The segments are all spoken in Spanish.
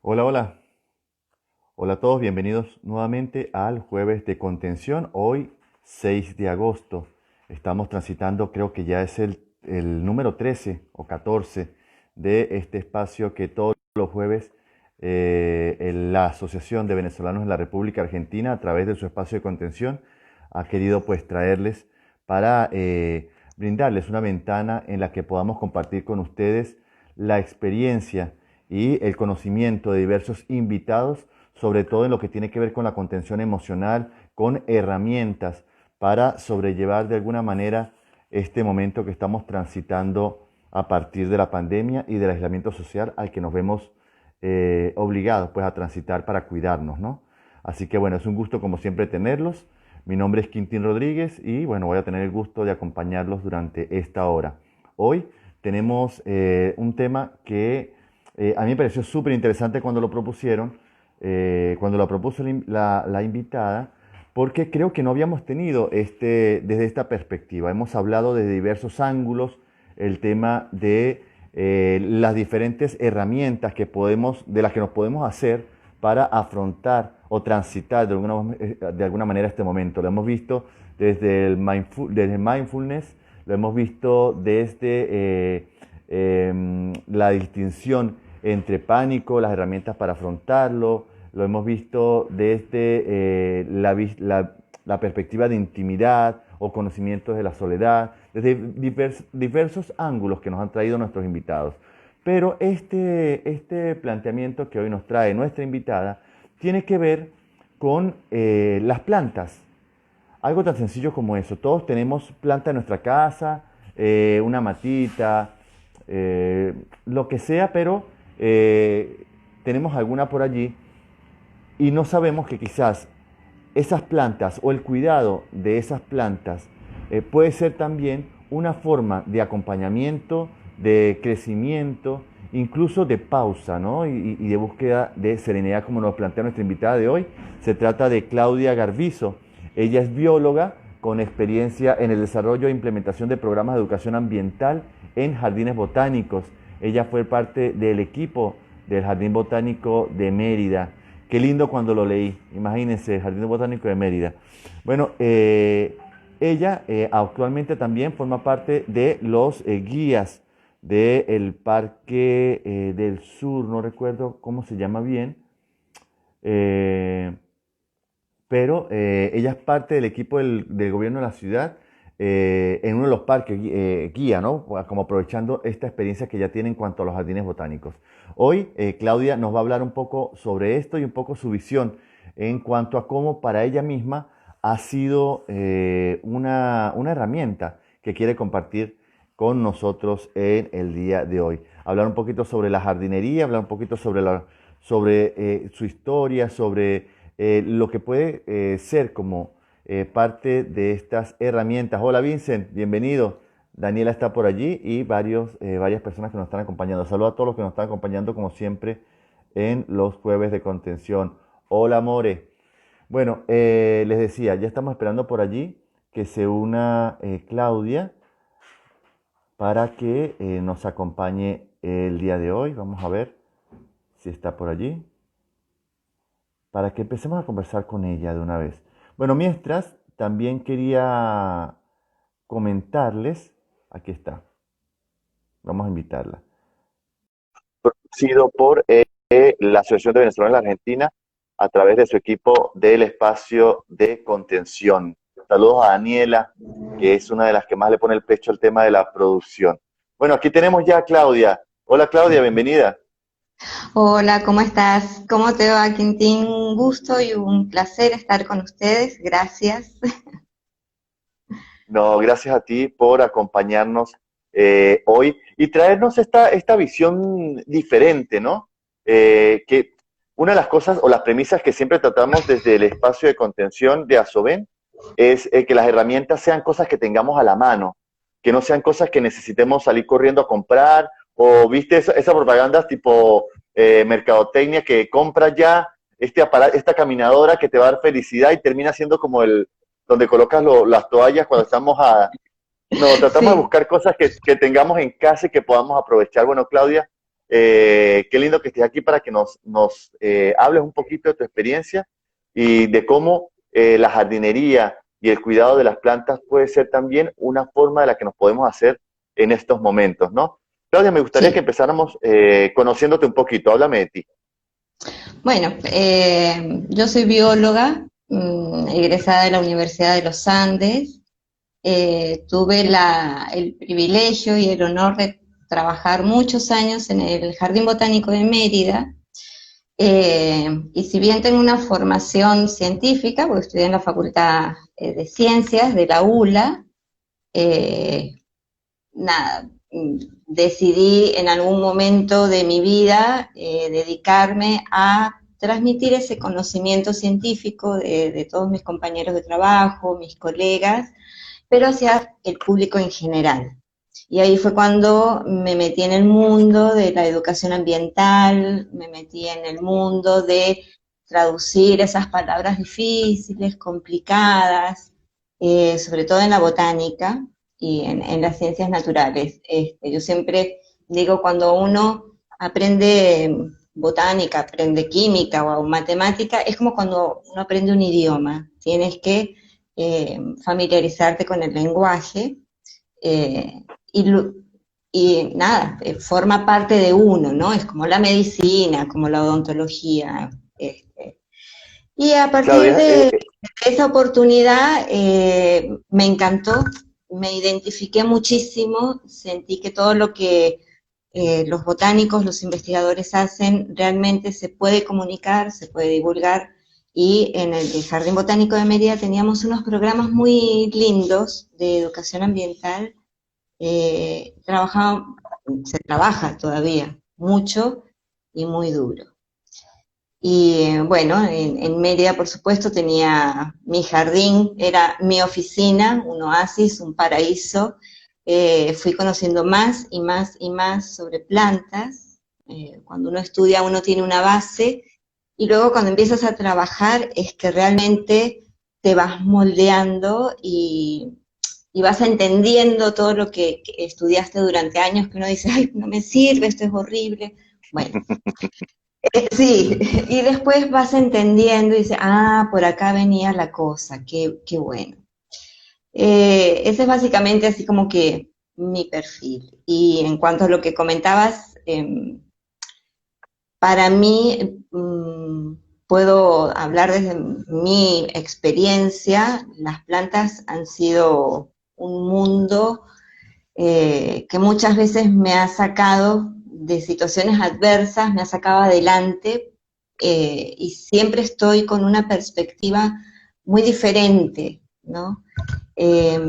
Hola, hola. Hola a todos, bienvenidos nuevamente al jueves de contención. Hoy, 6 de agosto, estamos transitando, creo que ya es el número 13 o 14 de este espacio que todos los jueves la Asociación de Venezolanos en la República Argentina, a través de su espacio de contención, ha querido pues traerles para brindarles una ventana en la que podamos compartir con ustedes la experiencia y el conocimiento de diversos invitados, sobre todo en lo que tiene que ver con la contención emocional, con herramientas para sobrellevar de alguna manera este momento que estamos transitando a partir de la pandemia y del aislamiento social al que nos vemos obligados pues a transitar para cuidarnos, ¿no? Así que bueno, es un gusto como siempre tenerlos. Mi nombre es Quintín Rodríguez y bueno, voy a tener el gusto de acompañarlos durante esta hora. Hoy tenemos un tema que a mí me pareció súper interesante cuando lo propusieron, cuando lo propuso la invitada, porque creo que no habíamos tenido desde esta perspectiva. Hemos hablado desde diversos ángulos el tema de las diferentes herramientas de las que nos podemos hacer para afrontar o transitar de alguna manera este momento. Lo hemos visto desde mindfulness, lo hemos visto desde la distinción entre pánico, las herramientas para afrontarlo, lo hemos visto desde la perspectiva de intimidad o conocimientos de la soledad, desde diversos ángulos que nos han traído nuestros invitados. Pero este planteamiento que hoy nos trae nuestra invitada tiene que ver con las plantas. Algo tan sencillo como eso. Todos tenemos planta en nuestra casa, una matita, lo que sea, pero tenemos alguna por allí y no sabemos que quizás esas plantas o el cuidado de esas plantas puede ser también una forma de acompañamiento, de crecimiento, incluso de pausa, ¿no? Y de búsqueda de serenidad, como nos plantea nuestra invitada de hoy. Se trata de Claudia Garbizo. Ella es bióloga con experiencia en el desarrollo e implementación de programas de educación ambiental en jardines botánicos. Ella fue parte del equipo del Jardín Botánico de Mérida. Qué lindo cuando lo leí, imagínense, el Jardín Botánico de Mérida. Bueno, ella actualmente también forma parte de los guías del Parque del Sur, no recuerdo cómo se llama bien, eh, pero ella es parte del equipo del gobierno de la ciudad en uno de los parques guía, ¿no? Como aprovechando esta experiencia que ya tiene en cuanto a los jardines botánicos. Hoy Claudia nos va a hablar un poco sobre esto y un poco su visión en cuanto a cómo para ella misma ha sido una herramienta que quiere compartir con nosotros en el día de hoy. Hablar un poquito sobre la jardinería, hablar un poquito sobre su historia, sobre lo que puede ser como parte de estas herramientas. Hola Vincent, bienvenido. Daniela está por allí y varias personas que nos están acompañando. Saludos a todos los que nos están acompañando como siempre en los jueves de contención. Hola More. Bueno, les decía, ya estamos esperando por allí que se una Claudia para que nos acompañe el día de hoy. Vamos a ver si está por allí, para que empecemos a conversar con ella de una vez. Bueno, mientras, también quería comentarles, aquí está, vamos a invitarla. Producido por la Asociación de Venezolanos en la Argentina a través de su equipo del espacio de contención. Saludos a Daniela, que es una de las que más le pone el pecho al tema de la producción. Bueno, aquí tenemos ya a Claudia. Hola Claudia, bienvenida. Hola, ¿cómo estás? ¿Cómo te va, Quintín? Un gusto y un placer estar con ustedes. Gracias. No, gracias a ti por acompañarnos hoy y traernos esta visión diferente, ¿no? Que una de las cosas o las premisas que siempre tratamos desde el espacio de contención de Asoben es que las herramientas sean cosas que tengamos a la mano, que no sean cosas que necesitemos salir corriendo a comprar o, viste, esa propaganda tipo mercadotecnia que compras ya esta caminadora que te va a dar felicidad y termina siendo como donde colocas las toallas cuando estamos No, tratamos de Sí, buscar cosas que tengamos en casa y que podamos aprovechar. Bueno, Claudia, Qué lindo que estés aquí para que nos hables un poquito de tu experiencia y de cómo la jardinería y el cuidado de las plantas puede ser también una forma de la que nos podemos hacer en estos momentos, ¿no? Claudia, me gustaría que Sí. empezáramos conociéndote un poquito. Háblame de ti. Bueno, yo soy bióloga, egresada de la Universidad de los Andes. Tuve el privilegio y el honor de trabajar muchos años en el Jardín Botánico de Mérida. Y si bien tengo una formación científica, porque estudié en la Facultad de Ciencias de la ULA, eh, nada, decidí en algún momento de mi vida dedicarme a transmitir ese conocimiento científico de todos mis compañeros de trabajo, mis colegas, pero hacia el público en general. Y ahí fue cuando me metí en el mundo de la educación ambiental, me metí en el mundo de traducir esas palabras difíciles, complicadas, sobre todo en la botánica y en las ciencias naturales. Yo siempre digo, cuando uno aprende botánica, aprende química o matemática, es como cuando uno aprende un idioma. Tienes que familiarizarte con el lenguaje eh, y, y, nada, forma parte de uno, ¿no? Es como la medicina, como la odontología. Y a partir Claudia, de esa oportunidad me encantó, me identifiqué muchísimo, sentí que todo lo que los botánicos, los investigadores hacen, realmente se puede comunicar, se puede divulgar, y en el Jardín Botánico de Mérida teníamos unos programas muy lindos de educación ambiental, se trabaja todavía mucho y muy duro. Y bueno, en Mérida, por supuesto, tenía mi jardín, era mi oficina, un oasis, un paraíso. Fui conociendo más y más y más sobre plantas. Cuando uno estudia, uno tiene una base, y luego cuando empiezas a trabajar es que realmente te vas moldeando y vas entendiendo todo lo que estudiaste durante años, que uno dice, ay, no me sirve, esto es horrible. Bueno, sí, y después vas entendiendo y dices, ah, por acá venía la cosa, qué bueno. Ese es básicamente así como que mi perfil. Y en cuanto a lo que comentabas, para mí, puedo hablar desde mi experiencia, las plantas han sido un mundo que muchas veces me ha sacado de situaciones adversas, me ha sacado adelante, y siempre estoy con una perspectiva muy diferente, ¿no? Eh,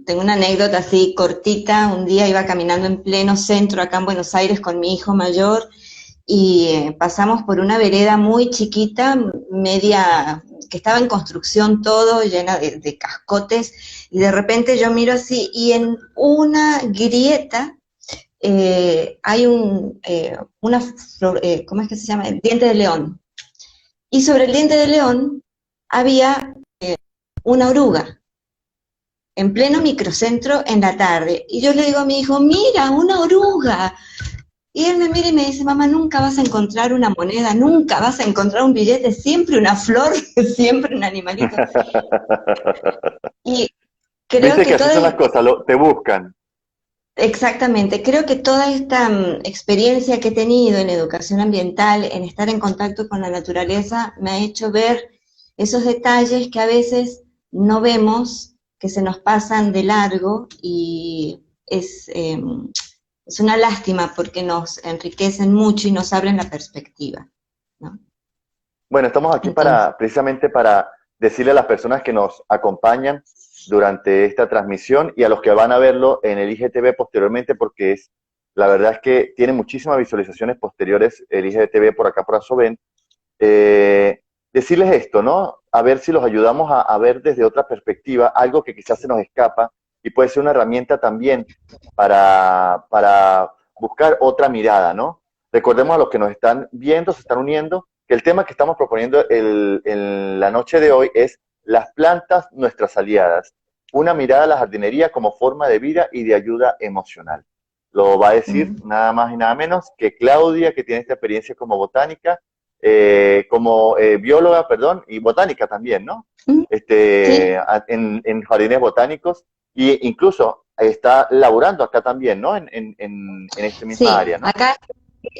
Tengo una anécdota así cortita. Un día iba caminando en pleno centro acá en Buenos Aires con mi hijo mayor y pasamos por una vereda muy chiquita, media, que estaba en construcción todo, llena de cascotes, y de repente yo miro así y en una grieta hay una flor, ¿cómo es que se llama? El diente de león. Y sobre el diente de león había una oruga en pleno microcentro en la tarde. Y yo le digo a mi hijo, mira, una oruga. Y él me mira y me dice, mamá, nunca vas a encontrar una moneda, nunca vas a encontrar un billete, siempre una flor, siempre un animalito. Y creo Viste que que así toda, son las cosas, te buscan. exactamente, creo que toda esta experiencia que he tenido en educación ambiental, en estar en contacto con la naturaleza, me ha hecho ver esos detalles que a veces no vemos, que se nos pasan de largo, y es una lástima porque nos enriquecen mucho y nos abren la perspectiva, ¿no? Bueno, estamos aquí Entonces, precisamente para decirle a las personas que nos acompañan durante esta transmisión y a los que van a verlo en el IGTV posteriormente, porque la verdad es que tiene muchísimas visualizaciones posteriores el IGTV por acá por Asoven. Decirles esto, ¿no? A ver si los ayudamos a ver desde otra perspectiva algo que quizás se nos escapa y puede ser una herramienta también para buscar otra mirada, ¿no? Recordemos a los que nos están viendo, se están uniendo, que el tema que estamos proponiendo en la noche de hoy es las plantas, nuestras aliadas. Una mirada a la jardinería como forma de vida y de ayuda emocional. Lo va a decir Mm. nada más y nada menos que Claudia, que tiene esta experiencia como botánica, como bióloga, perdón, y botánica también, ¿no? Mm. Sí, En jardines botánicos, e incluso está laborando acá también, ¿no? En esta misma sí, área, ¿no?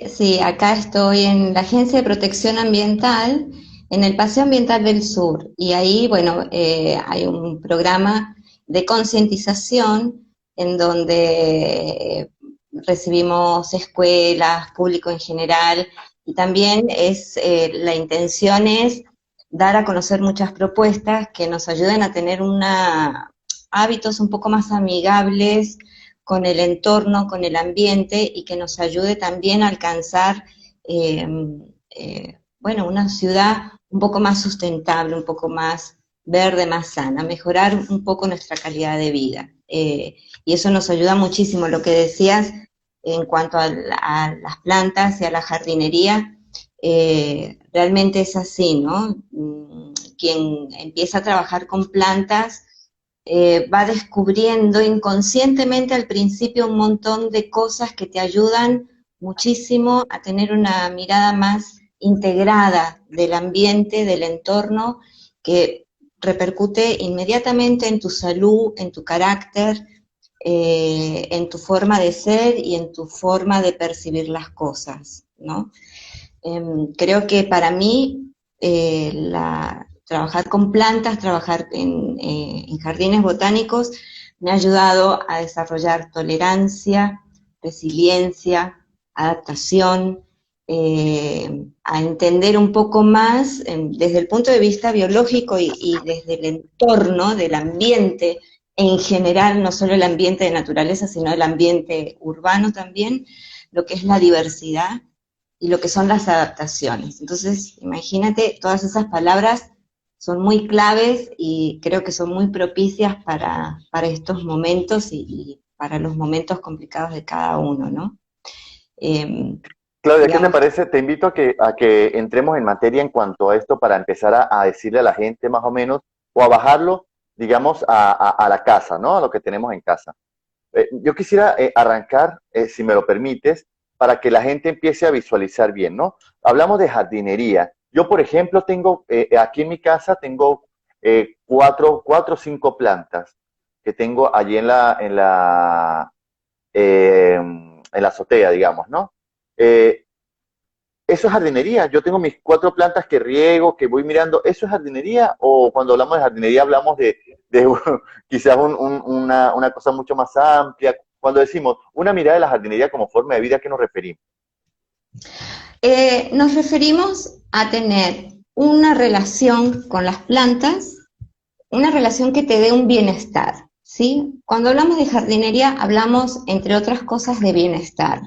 sí, acá estoy en la Agencia de Protección Ambiental, en el Paseo Ambiental del Sur, y ahí, bueno, hay un programa de concientización en donde recibimos escuelas, público en general, y también la intención es dar a conocer muchas propuestas que nos ayuden a tener hábitos un poco más amigables con el entorno, con el ambiente y que nos ayude también a alcanzar, eh, bueno, una ciudad un poco más sustentable, un poco más verde, más sana, mejorar un poco nuestra calidad de vida. Y eso nos ayuda muchísimo. Lo que decías en cuanto a las plantas y a la jardinería, realmente es así, ¿no? Quien empieza a trabajar con plantas va descubriendo inconscientemente al principio un montón de cosas que te ayudan muchísimo a tener una mirada más integrada del ambiente, del entorno, que repercute inmediatamente en tu salud, en tu carácter, en tu forma de ser y en tu forma de percibir las cosas, ¿no? Creo que para mí trabajar con plantas, trabajar en jardines botánicos, me ha ayudado a desarrollar tolerancia, resiliencia, adaptación, a entender un poco más desde el punto de vista biológico y desde el entorno del ambiente en general, no solo el ambiente de naturaleza, sino el ambiente urbano también, lo que es la diversidad y lo que son las adaptaciones. Entonces, imagínate, todas esas palabras son muy claves y creo que son muy propicias para estos momentos y para los momentos complicados de cada uno, ¿no? Eh, Claudia, ¿qué te digamos, parece? Te invito a que entremos en materia en cuanto a esto para empezar a decirle a la gente más o menos, o a bajarlo, digamos, a la casa, ¿no? A lo que tenemos en casa. Yo quisiera arrancar, si me lo permites, para que la gente empiece a visualizar bien, ¿no? Hablamos de jardinería. Yo, por ejemplo, tengo, aquí en mi casa tengo cuatro o cinco plantas que tengo allí en la azotea, digamos, ¿no? Eh, ¿Eso es jardinería? Yo tengo mis cuatro plantas que riego, que voy mirando. ¿Eso es jardinería? O cuando hablamos de jardinería hablamos de quizás una cosa mucho más amplia. Cuando decimos una mirada de la jardinería como forma de vida, ¿a qué nos referimos? nos referimos a tener una relación con las plantas, una relación que te dé un bienestar, ¿sí? Cuando hablamos de jardinería hablamos, entre otras cosas, de bienestar,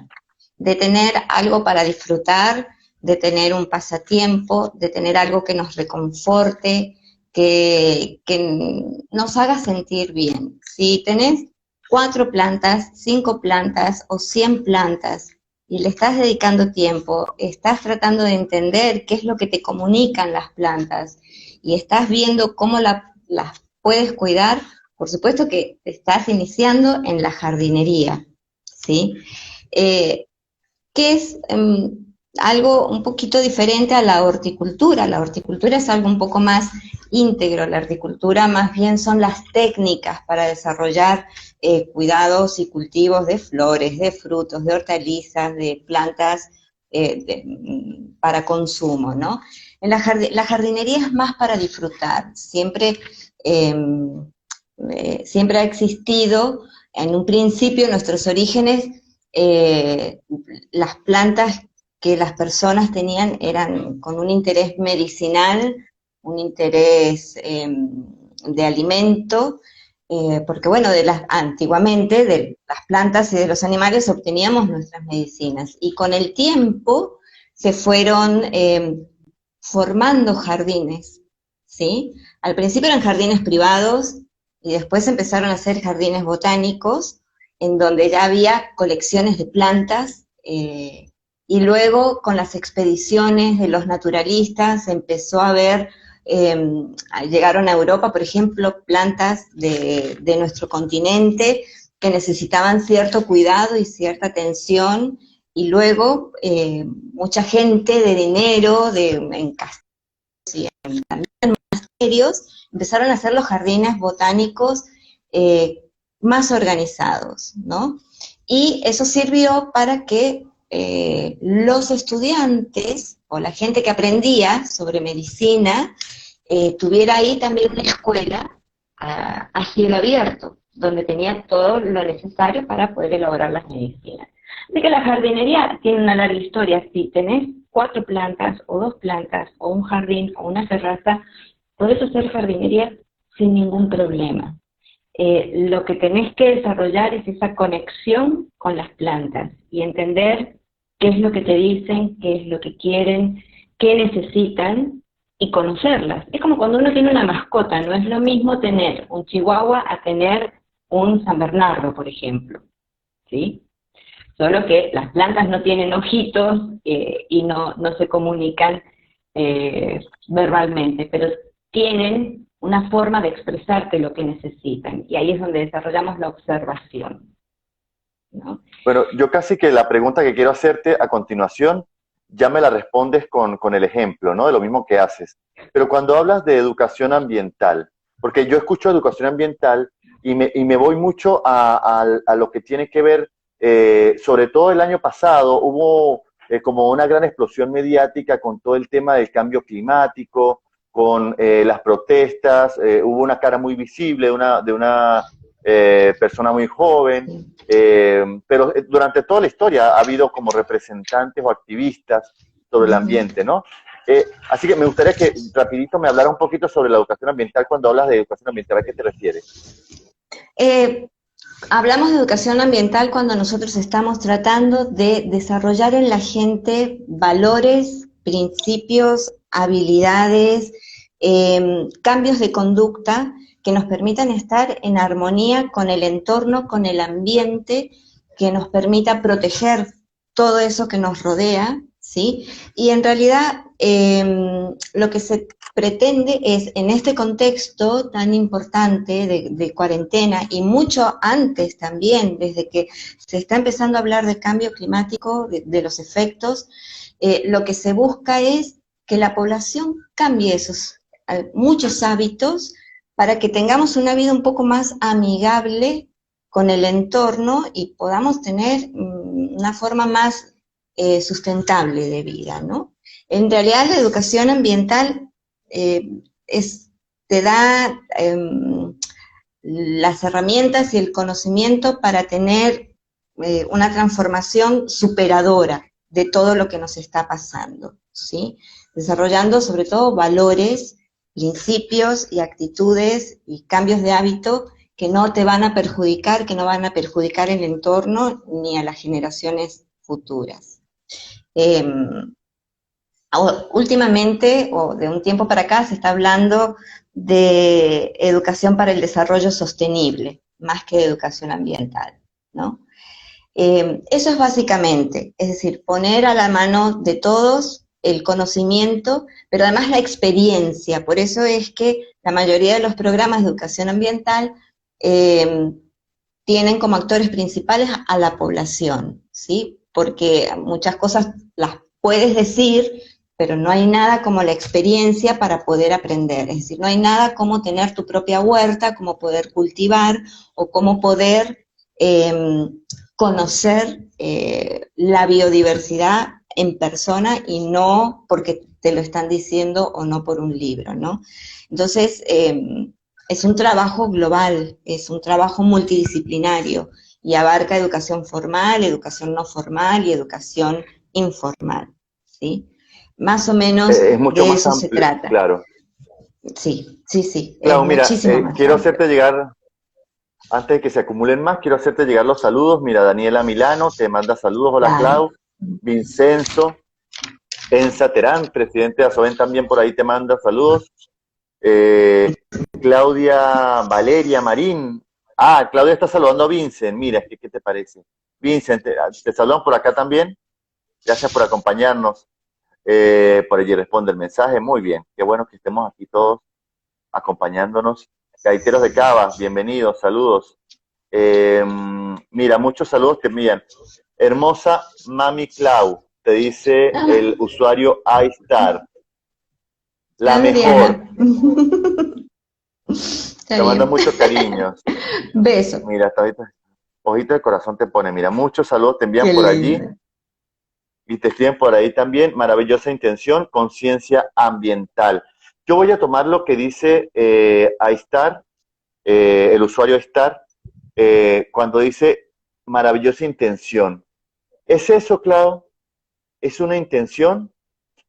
de tener algo para disfrutar, de tener un pasatiempo, de tener algo que nos reconforte, que nos haga sentir bien. Si tenés 4 plantas, 5 plantas o 100 plantas y le estás dedicando tiempo, estás tratando de entender qué es lo que te comunican las plantas y estás viendo cómo las puedes cuidar, por supuesto que estás iniciando en la jardinería, ¿sí? Eh, que es algo un poquito diferente a la horticultura. La horticultura es algo un poco más íntegro, la horticultura más bien son las técnicas para desarrollar cuidados y cultivos de flores, de frutos, de hortalizas, de plantas para consumo, ¿no? La jardinería es más para disfrutar, eh, siempre ha existido, en un principio nuestros orígenes eh, las plantas que las personas tenían eran con un interés medicinal, un interés de alimento, porque bueno, antiguamente de las plantas y de los animales obteníamos nuestras medicinas y con el tiempo se fueron formando jardines, ¿sí? Al principio eran jardines privados y después empezaron a ser jardines botánicos en donde ya había colecciones de plantas, y luego con las expediciones de los naturalistas empezó a haber, llegaron a Europa, por ejemplo, plantas de nuestro continente que necesitaban cierto cuidado y cierta atención, y luego mucha gente de dinero, en castillos y en monasterios, empezaron a hacer los jardines botánicos más organizados, ¿no? Y eso sirvió para que los estudiantes o la gente que aprendía sobre medicina tuviera ahí también una escuela a cielo abierto, donde tenía todo lo necesario para poder elaborar las medicinas. Así que la jardinería tiene una larga historia. Si tenés 4 plantas, o 2 plantas, o un jardín, o una terraza, podés hacer jardinería sin ningún problema. Lo que tenés que desarrollar es esa conexión con las plantas y entender qué es lo que te dicen, qué es lo que quieren, qué necesitan, y conocerlas. Es como cuando uno tiene una mascota, no es lo mismo tener un chihuahua a tener un San Bernardo, por ejemplo, ¿sí? Solo que las plantas no tienen ojitos y no se comunican verbalmente, pero tienen una forma de expresarte lo que necesitan, y ahí es donde desarrollamos la observación, ¿no? Bueno, yo casi que la pregunta que quiero hacerte a continuación ya me la respondes con el ejemplo, ¿no? De lo mismo que haces. Pero cuando hablas de educación ambiental, porque yo escucho educación ambiental y me voy mucho a lo que tiene que ver, sobre todo el año pasado, hubo como una gran explosión mediática con todo el tema del cambio climático, con las protestas, hubo una cara muy visible de una persona muy joven, pero durante toda la historia ha habido como representantes o activistas sobre el ambiente, ¿no? Así que me gustaría que rapidito me hablara un poquito sobre la educación ambiental. Cuando hablas de educación ambiental, ¿a qué te refieres? Hablamos de educación ambiental cuando nosotros estamos tratando de desarrollar en la gente valores, principios, habilidades, cambios de conducta que nos permitan estar en armonía con el entorno, con el ambiente, que nos permita proteger todo eso que nos rodea, ¿sí? Y en realidad lo que se pretende es, en este contexto tan importante de cuarentena, y mucho antes también, desde que se está empezando a hablar de cambio climático, de los efectos, lo que se busca es que la población cambie esos muchos hábitos para que tengamos una vida un poco más amigable con el entorno y podamos tener una forma más sustentable de vida, ¿no? En realidad la educación ambiental te da las herramientas y el conocimiento para tener una transformación superadora de todo lo que nos está pasando, ¿sí? Desarrollando sobre todo valores, principios y actitudes y cambios de hábito que no te van a perjudicar, que no van a perjudicar el entorno ni a las generaciones futuras. Últimamente, o de un tiempo para acá, se está hablando de educación para el desarrollo sostenible, más que de educación ambiental, ¿no? Eso es básicamente, es decir, poner a la mano de todos el conocimiento, pero además la experiencia. Por eso es que la mayoría de los programas de educación ambiental tienen como actores principales a la población, ¿sí? Porque muchas cosas las puedes decir, pero no hay nada como la experiencia para poder aprender. Es decir, no hay nada como tener tu propia huerta, como poder cultivar, o como poder conocer la biodiversidad en persona, y no porque te lo están diciendo o no por un libro, ¿no? Entonces, es un trabajo global, es un trabajo multidisciplinario, y abarca educación formal, educación no formal y educación informal, ¿sí? Más o menos Es mucho de más eso se amplio, trata. claro. Sí, sí, sí, es Clau, mira, muchísimo más quiero amplio. hacerte llegar, antes de que se acumulen más, quiero hacerte llegar los saludos. Mira, Daniela Milano te manda saludos. Hola, Dale. Clau. Vincenzo, Enza Terán, presidente de Asoven, también por ahí te manda saludos. Eh, Claudia Valeria Marín. Ah, Claudia está saludando a Vincent. Mira, ¿qué te parece? Vincent, te saludan por acá también. Gracias por acompañarnos. Por allí responde el mensaje. Muy bien. Qué bueno que estemos aquí todos acompañándonos. Gaiteros de Cava, bienvenidos, saludos. Eh, Mira, muchos saludos te envían. Hermosa Mami Clau, te dice Ah, el usuario iStar. La mejor. Adriana. Está Te manda bien. muchos cariños. Beso. Mira, hasta ahorita, ojito de corazón te pone. Mira, muchos saludos te envían Qué por allí lindo. y te escriben por ahí también. Maravillosa intención, conciencia ambiental. Yo voy a tomar lo que dice iStar, el usuario iStar, cuando dice maravillosa intención. ¿Es eso, Clau? ¿Es una intención?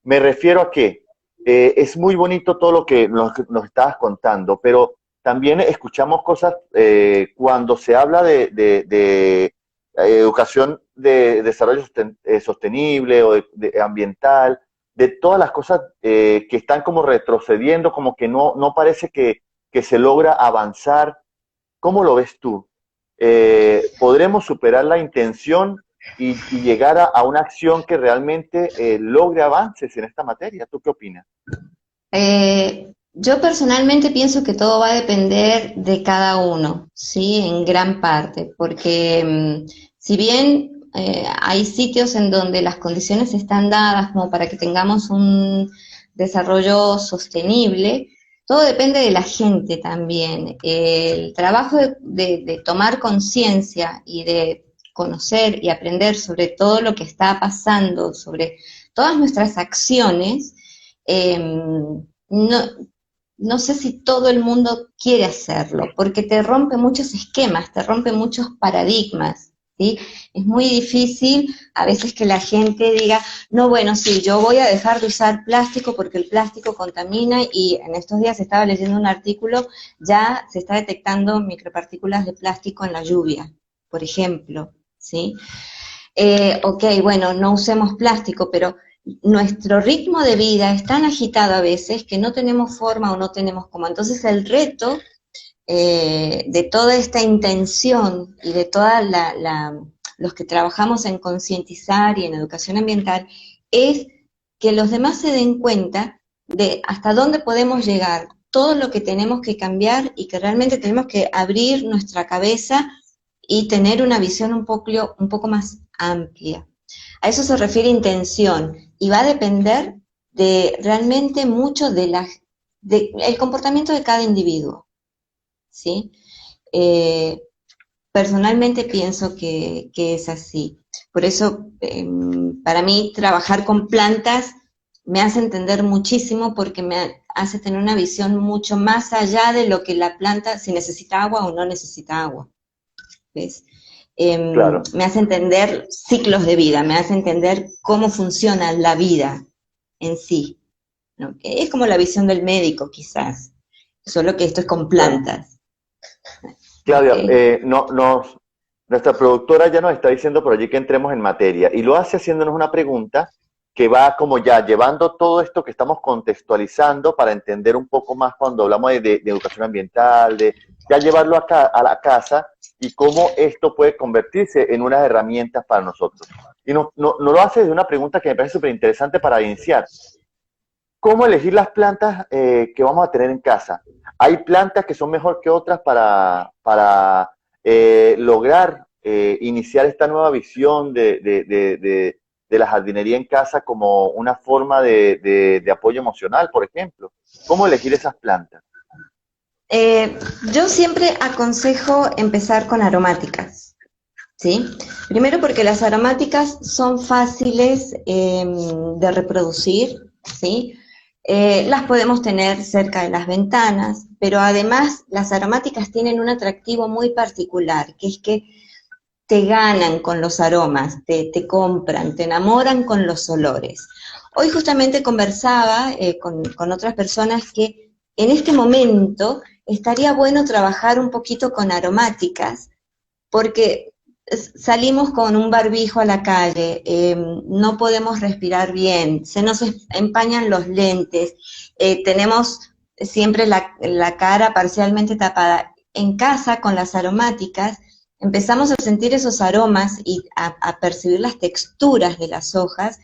Me refiero a que es muy bonito todo lo que nos estabas contando, pero también escuchamos cosas cuando se habla de educación de desarrollo sostenible o de ambiental, de todas las cosas que están como retrocediendo, como que no parece que se logra avanzar. ¿Cómo lo ves tú? ¿Podremos superar la intención y llegar a una acción que realmente logre avances en esta materia? ¿Tú qué opinas? Yo personalmente pienso que todo va a depender de cada uno, ¿sí? En gran parte, porque si bien hay sitios en donde las condiciones están dadas como para que tengamos un desarrollo sostenible, todo depende de la gente también. El trabajo de tomar conciencia y de conocer y aprender sobre todo lo que está pasando, sobre todas nuestras acciones, no, no sé si todo el mundo quiere hacerlo, porque te rompe muchos esquemas, te rompe muchos paradigmas, ¿sí? Es muy difícil a veces que la gente diga, no, bueno, sí, yo voy a dejar de usar plástico porque el plástico contamina y en estos días estaba leyendo un artículo, ya se está detectando micropartículas de plástico en la lluvia, por ejemplo, ¿sí? Ok, bueno, no usemos plástico, pero nuestro ritmo de vida es tan agitado a veces que no tenemos forma o no tenemos cómo. Entonces el reto de toda esta intención y de toda los que trabajamos en concientizar y en educación ambiental es que los demás se den cuenta de hasta dónde podemos llegar, todo lo que tenemos que cambiar y que realmente tenemos que abrir nuestra cabeza y tener una visión un poco más amplia. A eso se refiere intención y va a depender de realmente mucho el comportamiento de cada individuo, ¿sí? Eh, Personalmente pienso que es así. Por eso, para mí, trabajar con plantas me hace entender muchísimo porque me hace tener una visión mucho más allá de lo que la planta, si necesita agua o no necesita agua. ¿Ves? Claro, Me hace entender ciclos de vida, me hace entender cómo funciona la vida en sí, ¿no? Que es como la visión del médico, quizás, solo que esto es con claro. plantas. ¿Ok? Claudia, nuestra productora ya nos está diciendo por allí que entremos en materia y lo hace haciéndonos una pregunta que va como ya llevando todo esto que estamos contextualizando para entender un poco más cuando hablamos de educación ambiental, de ya llevarlo acá, a la casa y cómo esto puede convertirse en unas herramientas para nosotros. Y nos lo hace desde una pregunta que me parece súper interesante para iniciar. ¿Cómo elegir las plantas que vamos a tener en casa? ¿Hay plantas que son mejor que otras para lograr iniciar esta nueva visión de la jardinería en casa como una forma de apoyo emocional, por ejemplo? ¿Cómo elegir esas plantas? Eh, yo siempre aconsejo empezar con aromáticas, ¿sí? Primero porque las aromáticas son fáciles de reproducir, ¿sí? Las podemos tener cerca de las ventanas, pero además las aromáticas tienen un atractivo muy particular, que es que te ganan con los aromas, te compran, te enamoran con los olores. Hoy justamente conversaba con otras personas que en este momento estaría bueno trabajar un poquito con aromáticas porque salimos con un barbijo a la calle, no podemos respirar bien, se nos empañan los lentes, tenemos siempre la cara parcialmente tapada. En casa, con las aromáticas, empezamos a sentir esos aromas y a percibir las texturas de las hojas,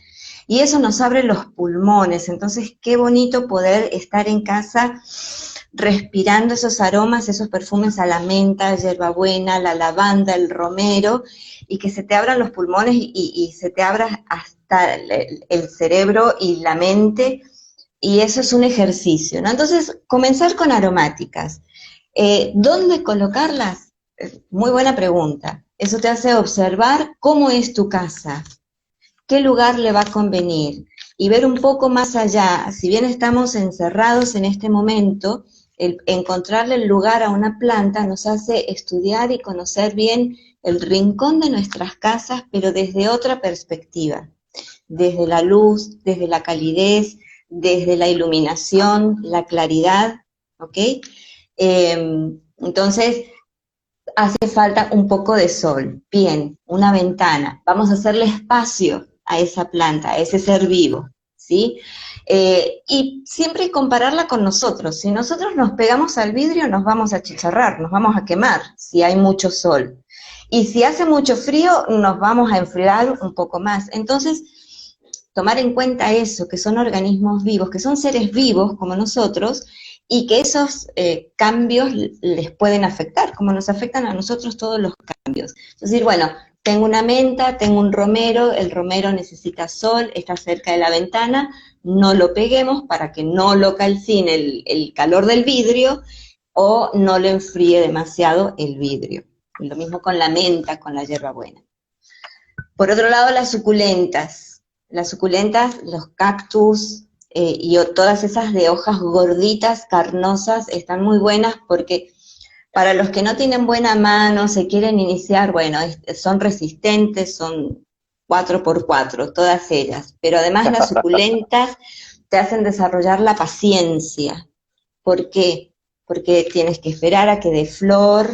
y eso nos abre los pulmones. Entonces, qué bonito poder estar en casa respirando esos aromas, esos perfumes a la menta, hierbabuena, la lavanda, el romero, y que se te abran los pulmones y se te abra hasta el cerebro y la mente, y eso es un ejercicio, ¿no? Entonces, comenzar con aromáticas. ¿Dónde colocarlas? Muy buena pregunta. Eso te hace observar cómo es tu casa, qué lugar le va a convenir, y ver un poco más allá. Si bien estamos encerrados en este momento, el encontrarle el lugar a una planta nos hace estudiar y conocer bien el rincón de nuestras casas, pero desde otra perspectiva, desde la luz, desde la calidez, desde la iluminación, la claridad, ¿ok? Entonces, hace falta un poco de sol. Bien, una ventana. Vamos a hacerle espacio a esa planta, a ese ser vivo, ¿sí? Y siempre compararla con nosotros. Si nosotros nos pegamos al vidrio, nos vamos a chicharrar, nos vamos a quemar si hay mucho sol. Y si hace mucho frío, nos vamos a enfriar un poco más. Entonces, tomar en cuenta eso, que son organismos vivos, que son seres vivos como nosotros, y que esos cambios les pueden afectar, como nos afectan a nosotros todos los cambios. Es decir, bueno, tengo una menta, tengo un romero, el romero necesita sol, está cerca de la ventana, no lo peguemos para que no lo calcine el calor del vidrio o no lo enfríe demasiado el vidrio. Y lo mismo con la menta, con la hierbabuena. Por otro lado, las suculentas, los cactus y todas esas de hojas gorditas, carnosas, están muy buenas porque para los que no tienen buena mano, se quieren iniciar, bueno, son resistentes, son 4x4, todas ellas, pero además las suculentas te hacen desarrollar la paciencia. ¿Por qué? Porque tienes que esperar a que dé flor,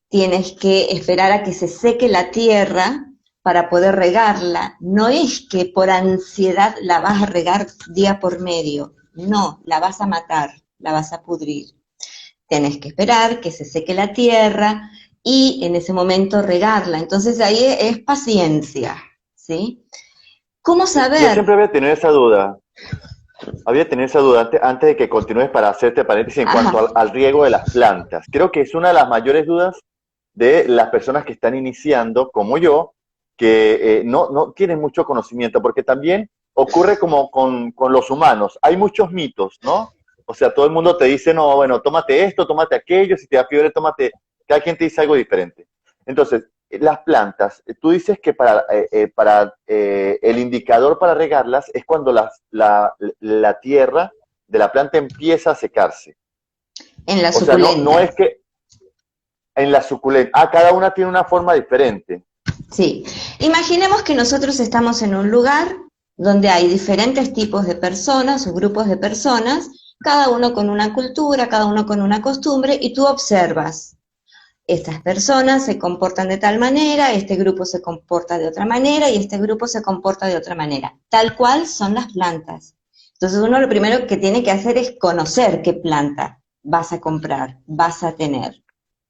tienes que esperar a que se seque la tierra para poder regarla. No es que por ansiedad la vas a regar día por medio, no, la vas a matar, la vas a pudrir. Tienes que esperar que se seque la tierra y en ese momento regarla. Entonces ahí es paciencia, ¿sí? ¿Cómo Yo saber? siempre había tenido esa duda antes de que continúes para hacerte paréntesis en Ajá, cuanto al riego de las plantas. Creo que es una de las mayores dudas de las personas que están iniciando, como yo, que no tienen mucho conocimiento, porque también ocurre como con los humanos. Hay muchos mitos, ¿no? O sea, todo el mundo te dice, no, bueno, tómate esto, tómate aquello, si te da fiebre, tómate. Cada quien te dice algo diferente. Entonces, las plantas, tú dices que para el indicador para regarlas es cuando la tierra de la planta empieza a secarse. en las O sea, no es suculentas. que en la suculenta, cada una tiene una forma diferente. Sí, imaginemos que nosotros estamos en un lugar donde hay diferentes tipos de personas o grupos de personas, cada uno con una cultura, cada uno con una costumbre, y tú observas, estas personas se comportan de tal manera, este grupo se comporta de otra manera y este grupo se comporta de otra manera. Tal cual son las plantas. Entonces uno lo primero que tiene que hacer es conocer qué planta vas a comprar, vas a tener.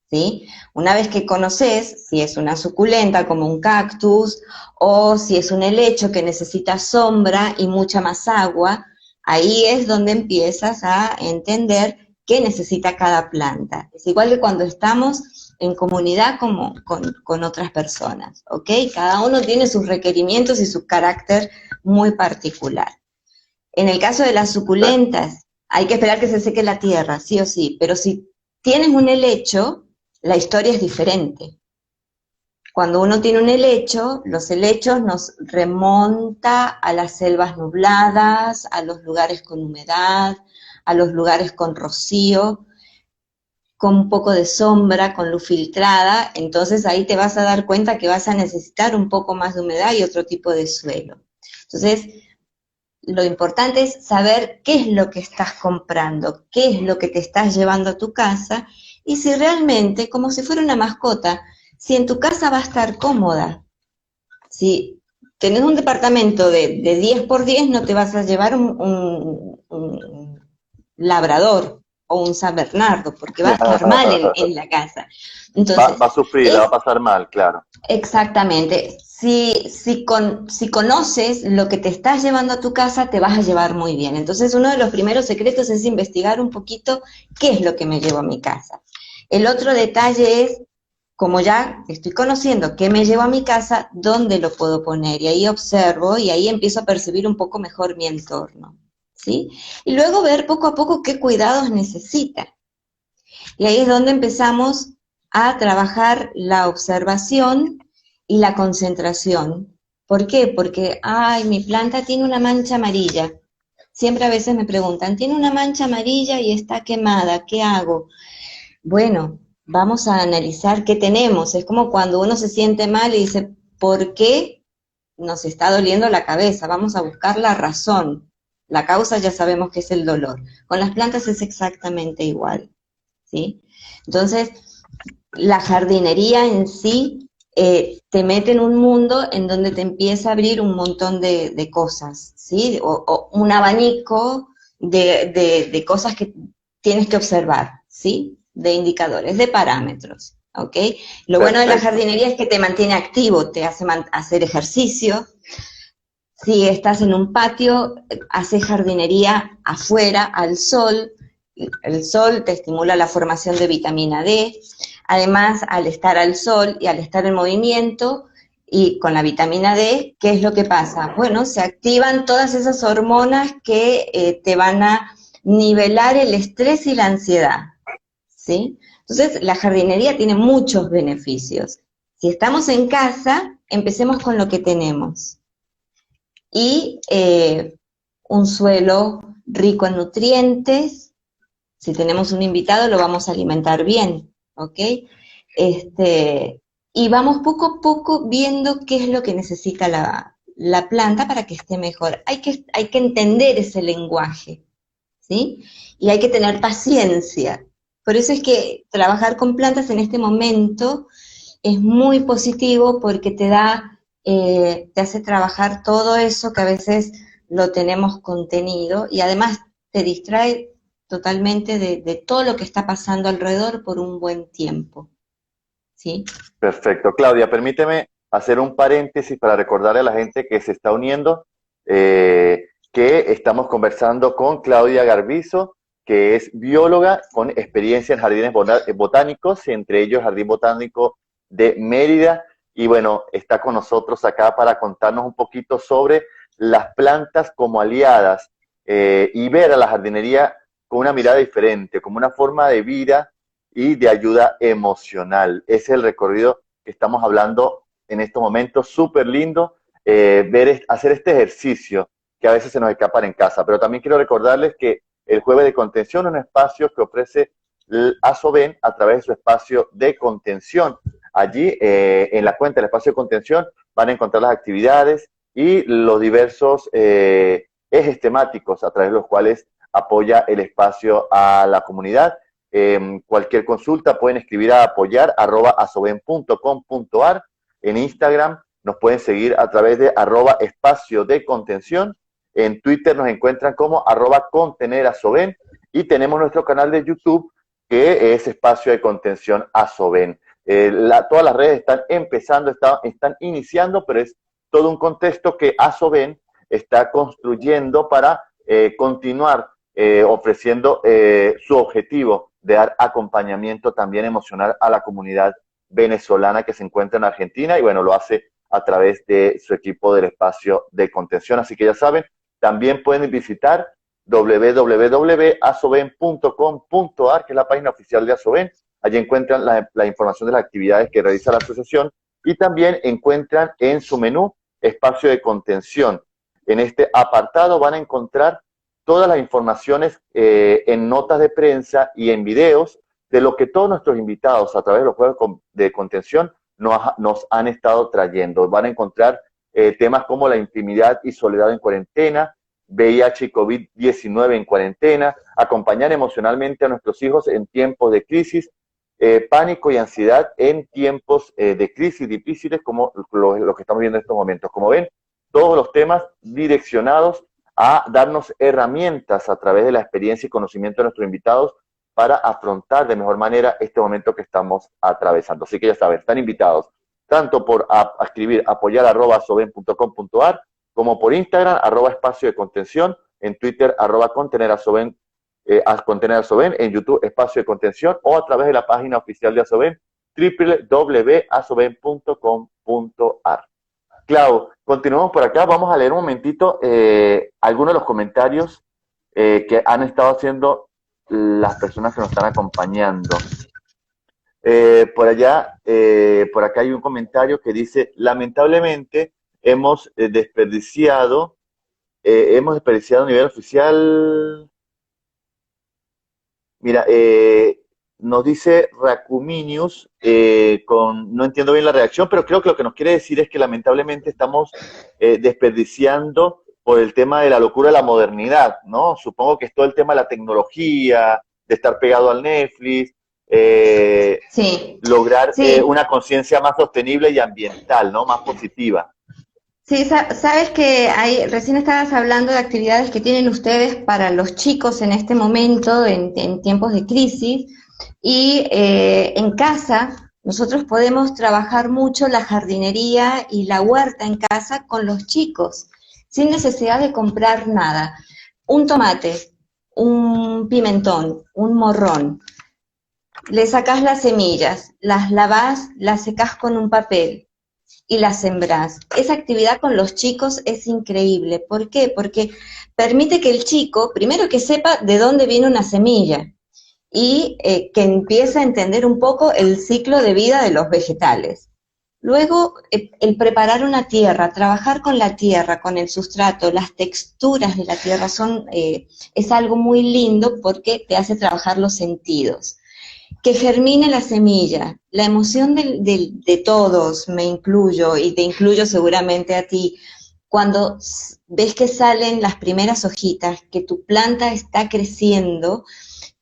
¿Sí? Una vez que conoces si es una suculenta como un cactus o si es un helecho que necesita sombra y mucha más agua, ahí es donde empiezas a entender qué necesita cada planta. Es igual que cuando estamos en comunidad como con otras personas, ¿ok? Cada uno tiene sus requerimientos y su carácter muy particular. En el caso de las suculentas, hay que esperar que se seque la tierra, sí o sí, pero si tienes un helecho, la historia es diferente. Cuando uno tiene un helecho, los helechos nos remonta a las selvas nubladas, a los lugares con humedad, a los lugares con rocío, con un poco de sombra, con luz filtrada, entonces ahí te vas a dar cuenta que vas a necesitar un poco más de humedad y otro tipo de suelo. Entonces, lo importante es saber qué es lo que estás comprando, qué es lo que te estás llevando a tu casa, y si realmente, como si fuera una mascota, si en tu casa va a estar cómoda. Si tenés un departamento de 10 por 10, no te vas a llevar un labrador, o un San Bernardo, porque va a estar mal en la casa. Va Entonces, a sufrir, la va a pasar mal, claro. exactamente. Si conoces lo que te estás llevando a tu casa, te vas a llevar muy bien. Entonces, uno de los primeros secretos es investigar un poquito qué es lo que me llevo a mi casa. El otro detalle es, como ya estoy conociendo qué me llevo a mi casa, dónde lo puedo poner. Y ahí observo y ahí empiezo a percibir un poco mejor mi entorno, ¿sí? Y luego ver poco a poco qué cuidados necesita. Y ahí es donde empezamos a trabajar la observación y la concentración. ¿Por qué? Porque, ay, mi planta tiene una mancha amarilla. Siempre a veces me preguntan, tiene una mancha amarilla y está quemada, ¿qué hago? Bueno, vamos a analizar qué tenemos. Es como cuando uno se siente mal y dice, ¿por qué nos está doliendo la cabeza? Vamos a buscar la razón. La causa ya sabemos que es el dolor. Con las plantas es exactamente igual, ¿sí? Entonces, la jardinería en sí te mete en un mundo en donde te empieza a abrir un montón de cosas, ¿sí? O un abanico de cosas que tienes que observar, ¿sí? De indicadores, de parámetros, ¿ok? Lo bueno de la Perfecto. jardinería es que te mantiene activo, te hace hacer ejercicio. Si estás en un patio, haces jardinería afuera, al sol. El sol te estimula la formación de vitamina D. Además, al estar al sol y al estar en movimiento y con la vitamina D, ¿qué es lo que pasa? Bueno, se activan todas esas hormonas que te van a nivelar el estrés y la ansiedad, ¿sí? Entonces, la jardinería tiene muchos beneficios. Si estamos en casa, empecemos con lo que tenemos y un suelo rico en nutrientes. Si tenemos un invitado, lo vamos a alimentar bien, ¿ok? Y vamos poco a poco viendo qué es lo que necesita la planta para que esté mejor. Hay que entender ese lenguaje, ¿sí? Y hay que tener paciencia. Por eso es que trabajar con plantas en este momento es muy positivo porque te hace trabajar todo eso que a veces lo tenemos contenido y además te distrae totalmente de todo lo que está pasando alrededor por un buen tiempo, ¿sí? Perfecto. Claudia, permíteme hacer un paréntesis para recordarle a la gente que se está uniendo que estamos conversando con Claudia Garbizo, que es bióloga con experiencia en jardines botánicos, entre ellos Jardín Botánico de Mérida. Y bueno, está con nosotros acá para contarnos un poquito sobre las plantas como aliadas y ver a la jardinería con una mirada diferente, como una forma de vida y de ayuda emocional. Ese es el recorrido que estamos hablando en estos momentos, súper lindo, hacer este ejercicio que a veces se nos escapan en casa. Pero también quiero recordarles que el Jueves de Contención es un espacio que ofrece Asoben a través de su espacio de contención. Allí, en la cuenta del espacio de contención, van a encontrar las actividades y los diversos ejes temáticos a través de los cuales apoya el espacio a la comunidad. Cualquier consulta pueden escribir a apoyar@asoben.com.ar. En Instagram nos pueden seguir a través de @espacio de contención. En Twitter nos encuentran como @contenerasoben y tenemos nuestro canal de YouTube que es espacio de contención Asoben. Todas las redes están empezando, están iniciando, pero es todo un contexto que Asoben está construyendo para continuar ofreciendo su objetivo de dar acompañamiento también emocional a la comunidad venezolana que se encuentra en Argentina y bueno, lo hace a través de su equipo del espacio de contención. Así que ya saben, también pueden visitar www.asoben.com.ar, que es la página oficial de Asoben. Allí encuentran la información de las actividades que realiza la asociación y también encuentran en su menú espacio de contención. En este apartado van a encontrar todas las informaciones en notas de prensa y en videos de lo que todos nuestros invitados a través de los juegos de contención nos han estado trayendo. Van a encontrar temas como la intimidad y soledad en cuarentena, VIH y COVID-19 en cuarentena, acompañar emocionalmente a nuestros hijos en tiempos de crisis, pánico y ansiedad en tiempos de crisis difíciles como lo que estamos viendo en estos momentos. Como ven, todos los temas direccionados a darnos herramientas a través de la experiencia y conocimiento de nuestros invitados para afrontar de mejor manera este momento que estamos atravesando. Así que ya saben, están invitados tanto por a escribir apoyar@soben.com.ar como por Instagram, @espacio de contención, en Twitter, @contenerasoben, contenerasoben, en YouTube, espacio de contención, o a través de la página oficial de Asoben, www.asoben.com.ar. Clau, continuamos por acá, vamos a leer un momentito algunos de los comentarios que han estado haciendo las personas que nos están acompañando. Por acá hay un comentario que dice, lamentablemente hemos desperdiciado a nivel oficial. Mira, nos dice Racuminius, no entiendo bien la reacción, pero creo que lo que nos quiere decir es que lamentablemente estamos desperdiciando por el tema de la locura de la modernidad, ¿no? Supongo que es todo el tema de la tecnología, de estar pegado al Netflix, Sí, lograr sí. una conciencia más sostenible y ambiental, ¿no? Más positiva. Sí, sabes que recién estabas hablando de actividades que tienen ustedes para los chicos en este momento, en tiempos de crisis, y en casa nosotros podemos trabajar mucho la jardinería y la huerta en casa con los chicos, sin necesidad de comprar nada. Un tomate, un pimentón, un morrón, le sacás las semillas, las lavás, las secás con un papel y las sembrás. Esa actividad con los chicos es increíble. ¿Por qué? Porque permite que el chico, primero que sepa de dónde viene una semilla y que empiece a entender un poco el ciclo de vida de los vegetales. Luego, el preparar una tierra, trabajar con la tierra, con el sustrato, las texturas de la tierra es algo muy lindo porque te hace trabajar los sentidos. Que germine la semilla, la emoción de todos, me incluyo y te incluyo seguramente a ti, cuando ves que salen las primeras hojitas, que tu planta está creciendo,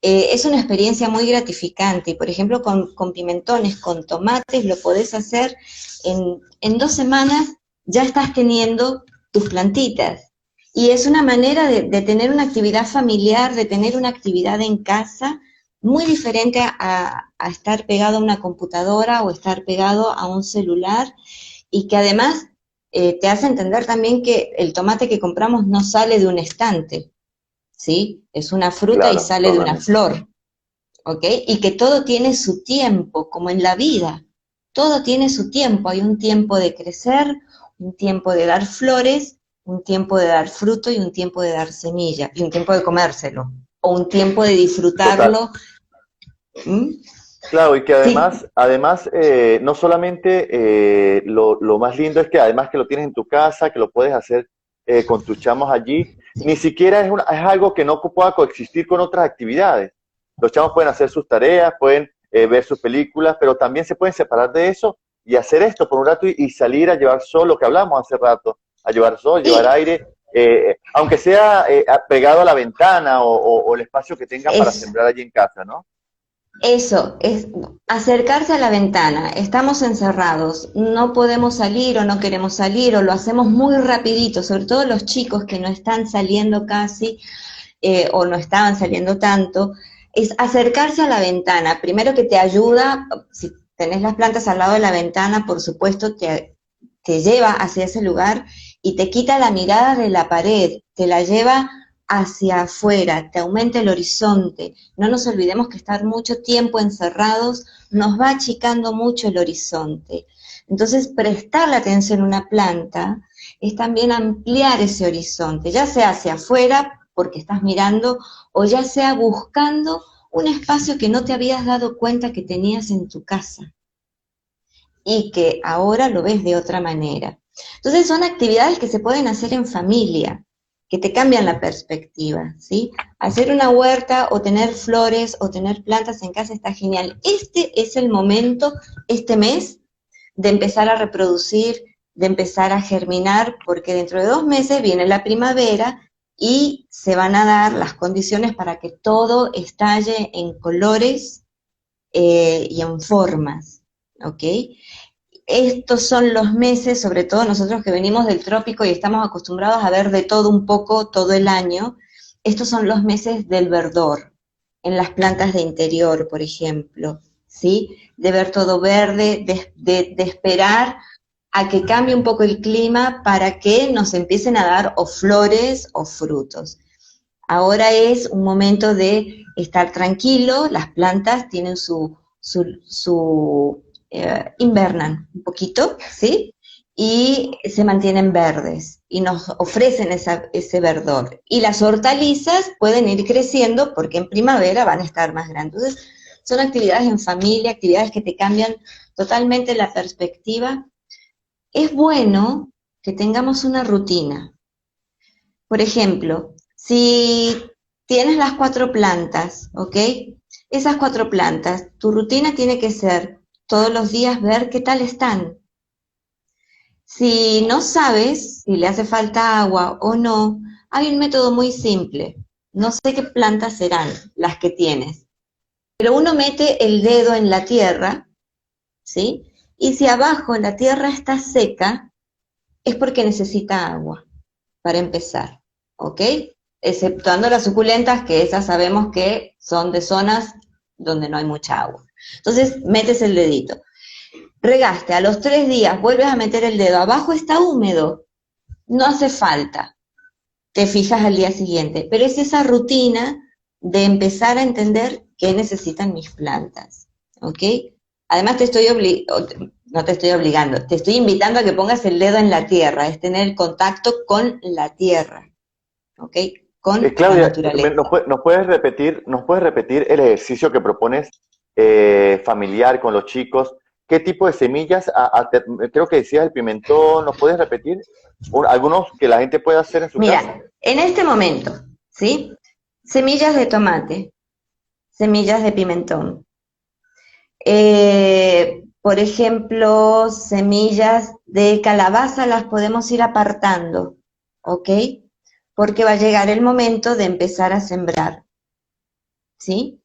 es una experiencia muy gratificante. Y por ejemplo, con pimentones, con tomates, lo podés hacer en 2 semanas, ya estás teniendo tus plantitas. Y es una manera de tener una actividad familiar, de tener una actividad en casa, muy diferente a estar pegado a una computadora o estar pegado a un celular, y que además te hace entender también que el tomate que compramos no sale de un estante, ¿sí? Es una fruta y Claro, sale de una totalmente. flor, ¿ok? Y que todo tiene su tiempo, como en la vida. Todo tiene su tiempo. Hay un tiempo de crecer, un tiempo de dar flores, un tiempo de dar fruto y un tiempo de dar semilla, y un tiempo de comérselo, o un tiempo de Total. disfrutarlo. ¿Mm? Claro, y que Sí, además no solamente lo más lindo es que además que lo tienes en tu casa, que lo puedes hacer con tus chamos allí, ni siquiera es algo que no pueda coexistir con otras actividades. Los chamos pueden hacer sus tareas, pueden ver sus películas, pero también se pueden separar de eso y hacer esto por un rato y salir a llevar sol, lo que hablamos hace rato, a llevar sol, llevar y aire, aunque sea pegado a la ventana o el espacio que tengan para es sembrar allí en casa, ¿no? eso, es acercarse a la ventana. Estamos encerrados, no podemos salir o no queremos salir o lo hacemos muy rapidito, sobre todo los chicos que no están saliendo casi, o no estaban saliendo tanto, es acercarse a la ventana. Primero que te ayuda, si tenés las plantas al lado de la ventana, por supuesto, te lleva hacia ese lugar y te quita la mirada de la pared, te la lleva hacia afuera, te aumenta el horizonte. No nos olvidemos que estar mucho tiempo encerrados nos va achicando mucho el horizonte. Entonces, prestarle atención a una planta es también ampliar ese horizonte, ya sea hacia afuera, porque estás mirando, o ya sea buscando un espacio que no te habías dado cuenta que tenías en tu casa y que ahora lo ves de otra manera. Entonces son actividades que se pueden hacer en familia, que te cambian la perspectiva, ¿sí? Hacer una huerta o tener flores o tener plantas en casa está genial. Este es el momento, este mes, de empezar a reproducir, de empezar a germinar, porque dentro de 2 meses viene la primavera y se van a dar las condiciones para que todo estalle en colores y en formas, ¿ok? Estos son los meses, sobre todo nosotros que venimos del trópico y estamos acostumbrados a ver de todo un poco todo el año, estos son los meses del verdor. en las plantas de interior, por ejemplo, ¿sí? De ver todo verde, de esperar a que cambie un poco el clima para que nos empiecen a dar o flores o frutos. Ahora es un momento de estar tranquilo, las plantas tienen invernan un poquito, ¿sí? Y se mantienen verdes y nos ofrecen ese verdor. Y las hortalizas pueden ir creciendo porque en primavera van a estar más grandes. Entonces, son actividades en familia, actividades que te cambian totalmente la perspectiva. Es bueno que tengamos una rutina. Por ejemplo, si tienes las 4 plantas, ¿ok? Esas 4 plantas, tu rutina tiene que ser todos los días ver qué tal están. Si no sabes si le hace falta agua o no, hay un método muy simple. No sé qué plantas serán las que tienes, pero uno mete el dedo en la tierra, ¿sí? Y si abajo la tierra está seca, es porque necesita agua, para empezar, ¿ok? Exceptuando las suculentas, que esas sabemos que son de zonas donde no hay mucha agua. Entonces, metes el dedito. Regaste, a los 3 días vuelves a meter el dedo, abajo está húmedo, no hace falta, te fijas al día siguiente, pero es esa rutina de empezar a entender qué necesitan mis plantas, ¿ok? Además no te estoy obligando, te estoy invitando a que pongas el dedo en la tierra, es tener contacto con la tierra, ¿ok? Con la Claudia, naturaleza. nos puedes repetir el ejercicio que propones familiar con los chicos? ¿Qué tipo de semillas? Creo que decías el pimentón, ¿nos puedes repetir? Algunos que la gente pueda hacer en su casa. Mira, en este momento, ¿sí? Semillas de tomate, semillas de pimentón. Por ejemplo, semillas de calabaza las podemos ir apartando, ¿ok? Porque va a llegar el momento de empezar a sembrar, ¿sí?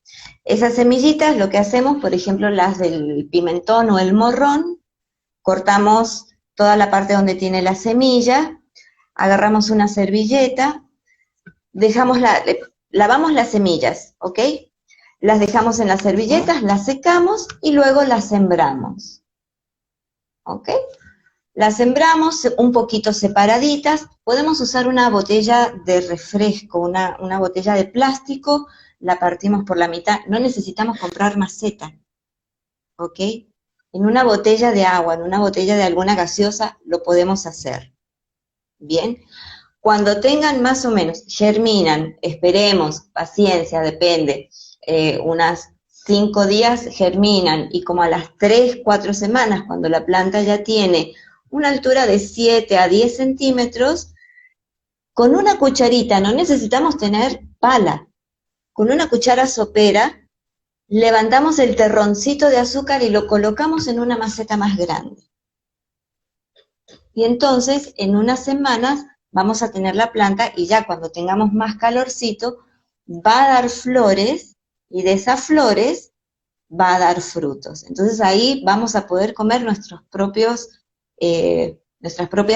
Esas semillitas, lo que hacemos, por ejemplo, las del pimentón o el morrón, cortamos toda la parte donde tiene la semilla, agarramos una servilleta, lavamos las semillas, ¿ok? Las dejamos en las servilletas, las secamos y luego las sembramos, ¿ok? Las sembramos un poquito separaditas, podemos usar una botella de refresco, una botella de plástico, la partimos por la mitad, no necesitamos comprar maceta, ¿ok? En una botella de agua, en una botella de alguna gaseosa, lo podemos hacer, ¿bien? Cuando tengan más o menos, germinan, esperemos, paciencia, depende, unas 5 días germinan y como a las 3, 4 semanas, cuando la planta ya tiene una altura de 7 a 10 centímetros, con una cucharita, no necesitamos tener pala, con una cuchara sopera, levantamos el terroncito de azúcar y lo colocamos en una maceta más grande. Y entonces, en unas semanas, vamos a tener la planta y ya cuando tengamos más calorcito, va a dar flores y de esas flores va a dar frutos. Entonces ahí vamos a poder comer nuestras propias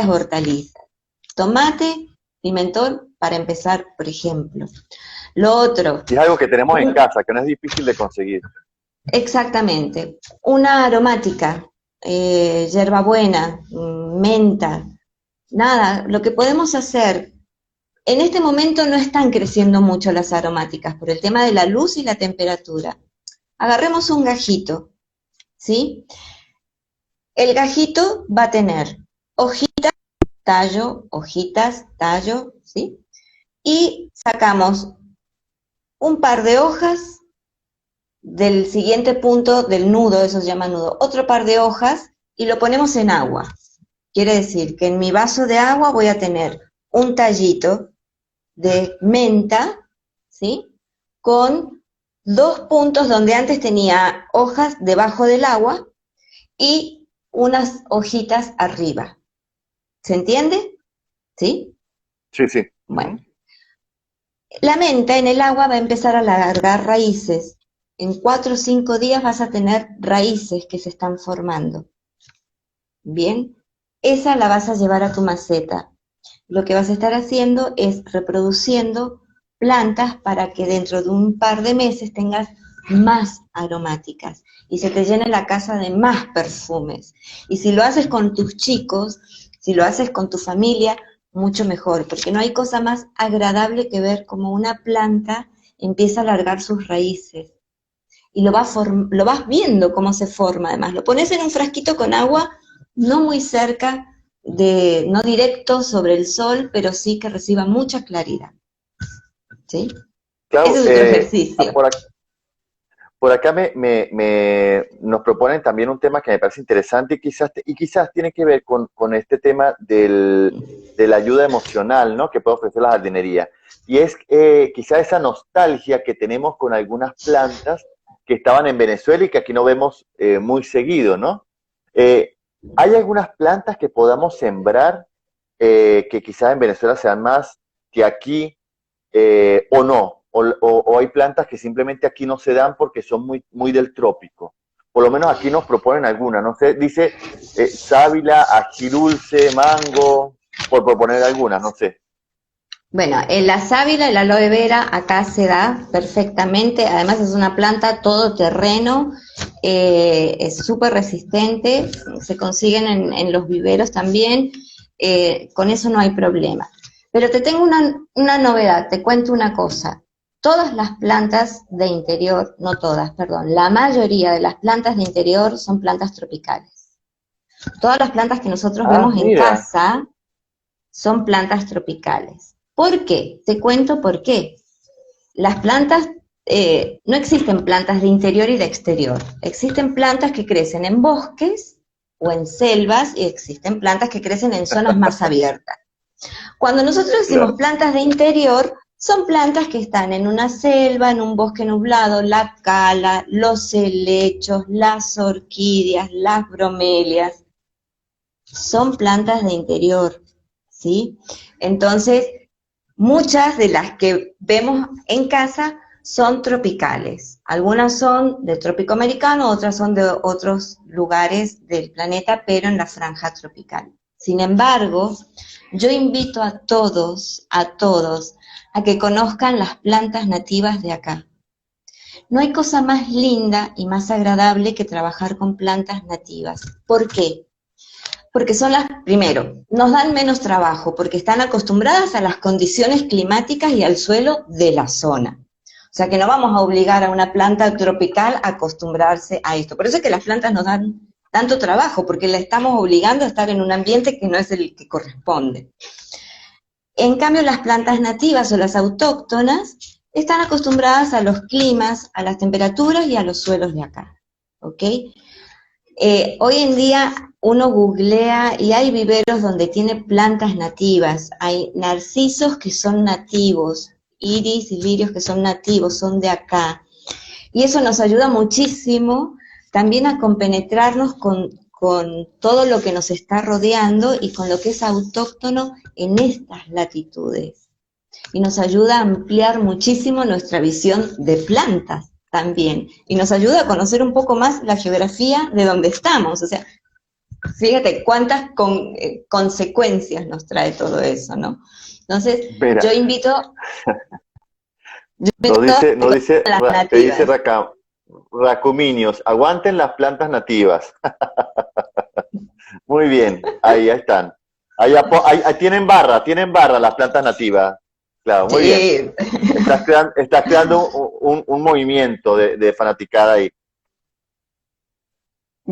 hortalizas. Tomate, pimentón, para empezar, por ejemplo. Lo otro. Y es algo que tenemos en casa, que no es difícil de conseguir. Exactamente. Una aromática, hierbabuena, menta, nada, lo que podemos hacer, en este momento no están creciendo mucho las aromáticas por el tema de la luz y la temperatura. Agarremos un gajito, ¿sí? El gajito va a tener hojitas, tallo, ¿sí? Y sacamos un par de hojas del siguiente punto del nudo, eso se llama nudo, otro par de hojas y lo ponemos en agua. Quiere decir que en mi vaso de agua voy a tener un tallito de menta, ¿sí? Con 2 puntos donde antes tenía hojas debajo del agua y unas hojitas arriba. ¿Se entiende? ¿Sí? Sí, sí. Bueno. La menta en el agua va a empezar a largar raíces. En 4 o 5 días vas a tener raíces que se están formando. Bien, esa la vas a llevar a tu maceta. Lo que vas a estar haciendo es reproduciendo plantas para que dentro de un par de meses tengas más aromáticas y se te llene la casa de más perfumes. Y si lo haces con tus chicos, si lo haces con tu familia, mucho mejor, porque no hay cosa más agradable que ver como una planta empieza a alargar sus raíces. Y lo vas viendo cómo se forma, además. Lo pones en un frasquito con agua, no muy cerca, no directo sobre el sol, pero sí que reciba mucha claridad. ¿Sí? Clau, Ese es otro ejercicio. por acá nos proponen también un tema que me parece interesante y quizás tiene que ver con este tema de la ayuda emocional, ¿no? Que puede ofrecer la jardinería. Y es quizás esa nostalgia que tenemos con algunas plantas que estaban en Venezuela y que aquí no vemos muy seguido, ¿no? Eh, ¿Hay algunas plantas que podamos sembrar que quizás en Venezuela sean más que aquí o no? O hay plantas que simplemente aquí no se dan porque son muy del trópico. Por lo menos aquí nos proponen algunas, no sé, dice sábila, ají dulce, mango, por proponer algunas, no sé. Bueno, la sábila, el aloe vera, acá se da perfectamente. Además es una planta todoterreno, es súper resistente, se consiguen en los viveros también, con eso no hay problema. Pero te tengo una novedad, te cuento una cosa. Todas las plantas de interior, no todas, perdón, la mayoría de las plantas de interior son plantas tropicales. Todas las plantas que nosotros Ah, vemos en mira. casa son plantas tropicales. ¿Por qué? Te cuento por qué. Las plantas, no existen plantas de interior y de exterior. Existen plantas que crecen en bosques o en selvas y existen plantas que crecen en zonas más abiertas. Cuando nosotros decimos Claro. plantas de interior, son plantas que están en una selva, en un bosque nublado, la cala, los helechos, las orquídeas, las bromelias. Son plantas de interior, ¿sí? Entonces, muchas de las que vemos en casa son tropicales. Algunas son del trópico americano, otras son de otros lugares del planeta, pero en la franja tropical. Sin embargo, yo invito a todos, a que conozcan las plantas nativas de acá. No hay cosa más linda y más agradable que trabajar con plantas nativas. ¿Por qué? Porque son primero, nos dan menos trabajo, porque están acostumbradas a las condiciones climáticas y al suelo de la zona. O sea que no vamos a obligar a una planta tropical a acostumbrarse a esto. Por eso es que las plantas nos dan tanto trabajo, porque la estamos obligando a estar en un ambiente que no es el que corresponde. En cambio, las plantas nativas o las autóctonas están acostumbradas a los climas, a las temperaturas y a los suelos de acá. ¿Ok? Hoy en día uno googlea y hay viveros donde tiene plantas nativas, hay narcisos que son nativos, iris y lirios que son nativos, son de acá. Y eso nos ayuda muchísimo también a compenetrarnos con todo lo que nos está rodeando y con lo que es autóctono en estas latitudes. Y nos ayuda a ampliar muchísimo nuestra visión de plantas también, y nos ayuda a conocer un poco más la geografía de donde estamos. O sea, fíjate cuántas consecuencias nos trae todo eso, ¿no? Entonces, Mira, yo invito nos a dice, las te dice nativas. Racuminios, aguanten las plantas nativas. Muy bien, ahí están. Ahí tienen barra las plantas nativas. Claro, muy bien. Sí, Estás creando un movimiento de fanaticada ahí.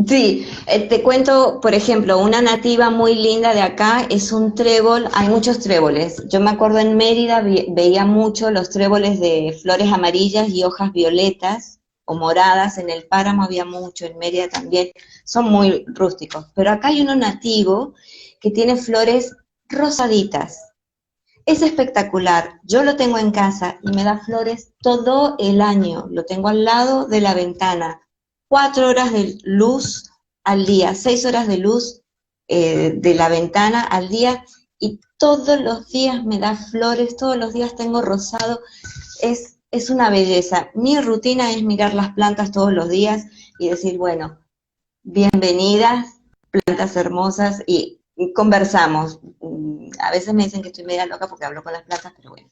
sí, te cuento, por ejemplo, una nativa muy linda de acá es un trébol, hay muchos tréboles. Yo me acuerdo en Mérida veía mucho los tréboles de flores amarillas y hojas violetas o moradas, en el páramo había mucho, en Mérida también, son muy rústicos. Pero acá hay uno nativo que tiene flores rosaditas. Es espectacular, yo lo tengo en casa y me da flores todo el año, lo tengo al lado de la ventana, 4 horas de luz al día, 6 horas de luz de la ventana al día y todos los días me da flores, todos los días tengo rosado, es una belleza. Mi rutina es mirar las plantas todos los días y decir, bueno, bienvenidas, plantas hermosas y conversamos. A veces me dicen que estoy media loca porque hablo con las plantas, pero bueno.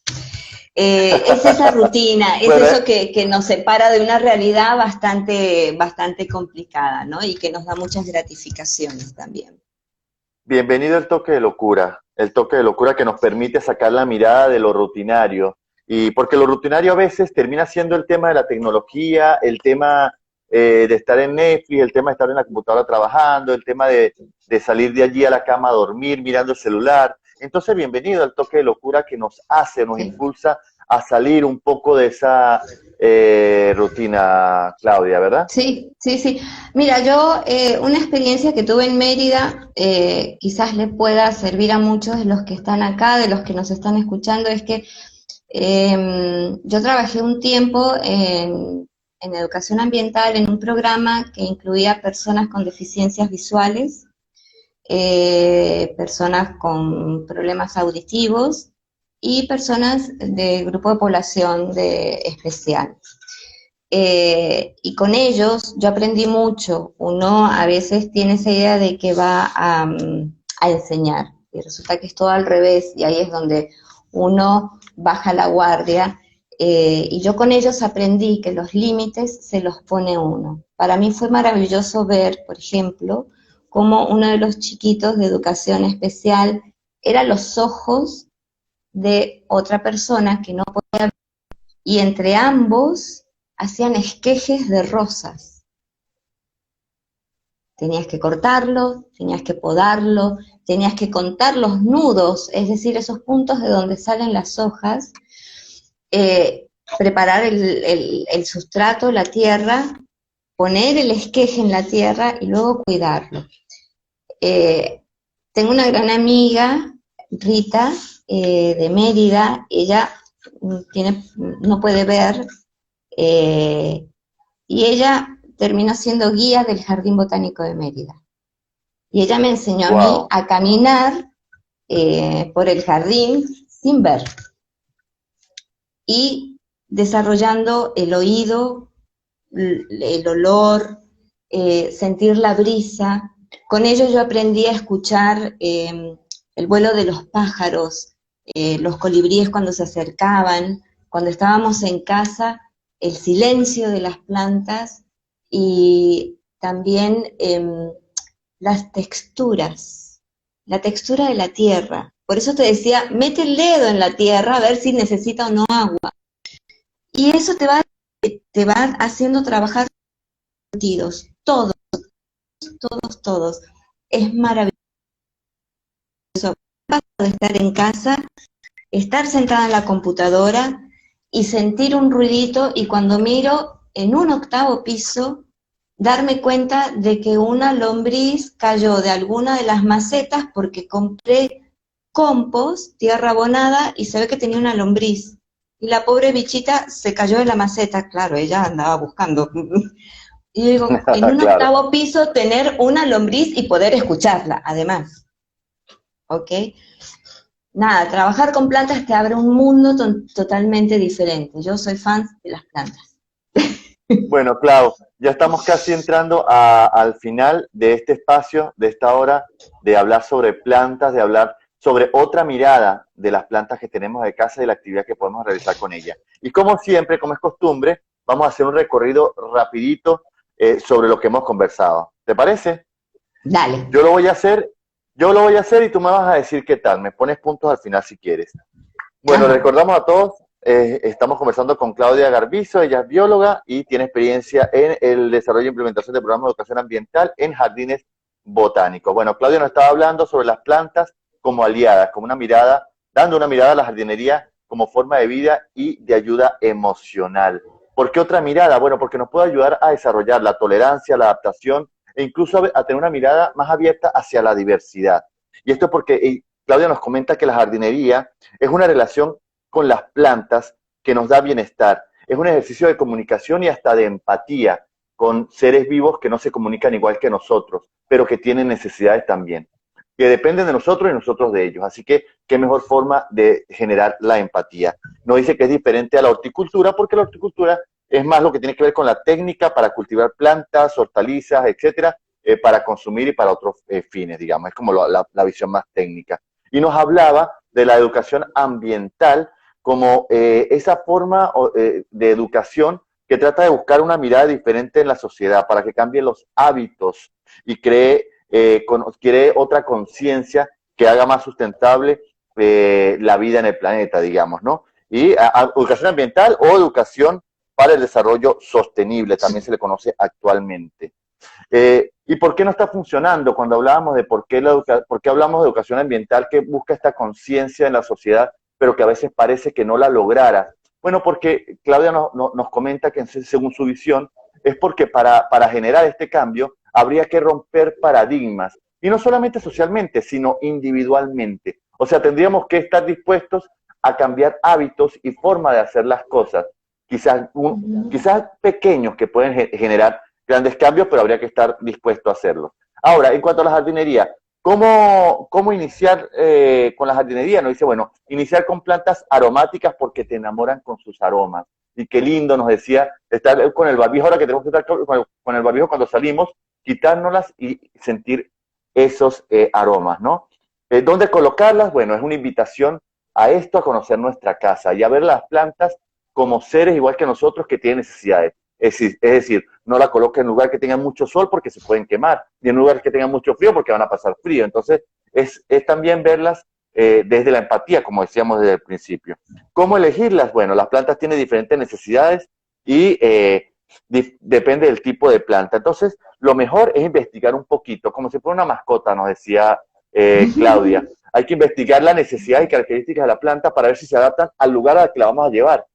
Es esa rutina, es Bueno, eso que nos separa de una realidad bastante complicada, ¿no? Y que nos da muchas gratificaciones también. bienvenido el toque de locura que nos permite sacar la mirada de lo rutinario. Y porque lo rutinario a veces termina siendo el tema de la tecnología, el tema de estar en Netflix, el tema de estar en la computadora trabajando, el tema de salir de allí a la cama a dormir mirando el celular. Entonces, bienvenido al toque de locura que nos hace, nos Sí. impulsa a salir un poco de esa rutina, Claudia, ¿verdad? Sí, sí, sí. Mira, yo una experiencia que tuve en Mérida, quizás le pueda servir a muchos de los que están acá, de los que nos están escuchando, es que yo trabajé un tiempo en educación ambiental en un programa que incluía personas con deficiencias visuales, personas con problemas auditivos y personas de grupo de población especial. Y con ellos yo aprendí mucho. Uno a veces tiene esa idea de que va a enseñar y resulta que es todo al revés y ahí es donde uno baja la guardia. Y yo con ellos aprendí que los límites se los pone uno. Para mí fue maravilloso ver, por ejemplo, cómo uno de los chiquitos de educación especial era los ojos de otra persona que no podía ver y entre ambos hacían esquejes de rosas. Tenías que cortarlo, tenías que podarlo, tenías que contar los nudos, es decir, esos puntos de donde salen las hojas, eh, preparar el sustrato, la tierra, poner el esqueje en la tierra y luego cuidarlo. Eh, Tengo una gran amiga, Rita, de Mérida, ella no puede ver, eh, y ella terminó siendo guía del Jardín Botánico de Mérida. Y ella me enseñó a mí Wow. a caminar por el jardín sin ver y desarrollando el oído, el olor, sentir la brisa. Con ello yo aprendí a escuchar el vuelo de los pájaros, los colibríes cuando se acercaban, cuando estábamos en casa, el silencio de las plantas y también las texturas, la textura de la tierra. Por eso te decía, mete el dedo en la tierra a ver si necesita o no agua. Y eso te va haciendo trabajar sentidos, todos, todos, todos. Es maravilloso de estar en casa, estar sentada en la computadora y sentir un ruidito y cuando miro en un octavo piso, darme cuenta de que una lombriz cayó de alguna de las macetas porque compré compost, tierra abonada, y se ve que tenía una lombriz. Y la pobre bichita se cayó de la maceta, claro, ella andaba buscando. Y yo digo, en un Claro. octavo piso tener una lombriz y poder escucharla, además, ¿ok? Nada, trabajar con plantas te abre un mundo totalmente diferente. Yo soy fan de las plantas. Bueno, Clau, ya estamos casi entrando al final de este espacio, de esta hora, de hablar sobre plantas, de hablar sobre otra mirada de las plantas que tenemos de casa y la actividad que podemos realizar con ellas. Y como siempre, como es costumbre, vamos a hacer un recorrido rapidito sobre lo que hemos conversado. ¿Te parece? Dale. Yo lo voy a hacer, yo lo voy a hacer y tú me vas a decir qué tal. Me pones puntos al final si quieres. Bueno, Ajá. recordamos a todos, estamos conversando con Claudia Garbizo, ella es bióloga y tiene experiencia en el desarrollo e implementación de programas de educación ambiental en jardines botánicos. Bueno, Claudia nos estaba hablando sobre las plantas como aliadas, como una mirada, dando una mirada a la jardinería como forma de vida y de ayuda emocional. ¿Por qué otra mirada? Bueno, porque nos puede ayudar a desarrollar la tolerancia, la adaptación e incluso a tener una mirada más abierta hacia la diversidad. Y esto porque Claudia nos comenta que la jardinería es una relación con las plantas que nos da bienestar. Es un ejercicio de comunicación y hasta de empatía con seres vivos que no se comunican igual que nosotros, pero que tienen necesidades también, que dependen de nosotros y nosotros de ellos. Así que, qué mejor forma de generar la empatía. Nos dice que es diferente a la horticultura, porque la horticultura es más lo que tiene que ver con la técnica para cultivar plantas, hortalizas, etcétera, para consumir y para otros fines, digamos. Es como la visión más técnica. Y nos hablaba de la educación ambiental como esa forma de educación que trata de buscar una mirada diferente en la sociedad para que cambie los hábitos y cree otra conciencia que haga más sustentable la vida en el planeta, digamos, ¿no? Y educación ambiental o educación para el desarrollo sostenible, también se le conoce actualmente. ¿Y por qué no está funcionando cuando hablábamos de por qué hablamos de educación ambiental que busca esta conciencia en la sociedad, pero que a veces parece que no la lograra? Bueno, porque Claudia nos comenta que según su visión, es porque para generar este cambio habría que romper paradigmas, y no solamente socialmente, sino individualmente. O sea, tendríamos que estar dispuestos a cambiar hábitos y forma de hacer las cosas, quizás pequeños que pueden generar grandes cambios, pero habría que estar dispuesto a hacerlo. Ahora, en cuanto a la jardinería, ¿cómo iniciar con la jardinería? Nos dice, bueno, iniciar con plantas aromáticas porque te enamoran con sus aromas. Y qué lindo, nos decía, estar con el barbijo, ahora que tenemos que estar con el barbijo cuando salimos, quitárnoslas y sentir esos aromas, ¿no? ¿Dónde colocarlas? Bueno, es una invitación a esto, a conocer nuestra casa y a ver las plantas como seres igual que nosotros que tienen necesidades. Es decir, no la coloque en un lugar que tenga mucho sol porque se pueden quemar, ni en un lugar que tenga mucho frío porque van a pasar frío. Entonces, es también verlas desde la empatía, como decíamos desde el principio. ¿Cómo elegirlas? Bueno, las plantas tienen diferentes necesidades y depende del tipo de planta. Entonces, lo mejor es investigar un poquito, como si fuera una mascota, nos decía Claudia. Hay que investigar la necesidad y características de la planta para ver si se adaptan al lugar al que la vamos a llevar,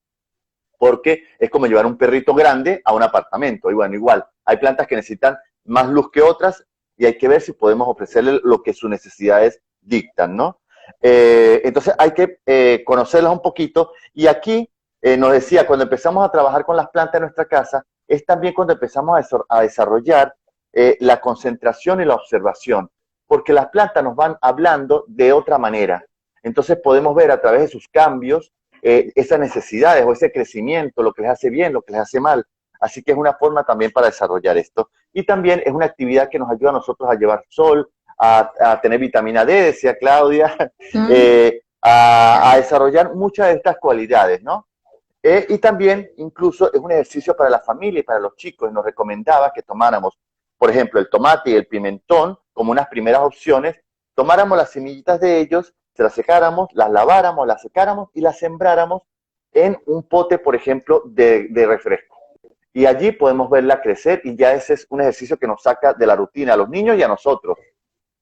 porque es como llevar un perrito grande a un apartamento. Y bueno, igual, hay plantas que necesitan más luz que otras y hay que ver si podemos ofrecerle lo que sus necesidades dictan, ¿no? Entonces hay que conocerlas un poquito, y aquí nos decía, cuando empezamos a trabajar con las plantas en nuestra casa, es también cuando empezamos a desarrollar la concentración y la observación, porque las plantas nos van hablando de otra manera. Entonces podemos ver a través de sus cambios esas necesidades o ese crecimiento, lo que les hace bien, lo que les hace mal. Así que es una forma también para desarrollar esto. Y también es una actividad que nos ayuda a nosotros a llevar sol, a tener vitamina D, decía Claudia, a desarrollar muchas de estas cualidades, ¿no? Y también, incluso, es un ejercicio para la familia y para los chicos. Y nos recomendaba que tomáramos, por ejemplo, el tomate y el pimentón como unas primeras opciones, tomáramos las semillitas de ellos, se las secáramos, las laváramos, las secáramos y las sembráramos en un pote, por ejemplo, de refresco. Y allí podemos verla crecer, y ya ese es un ejercicio que nos saca de la rutina a los niños y a nosotros.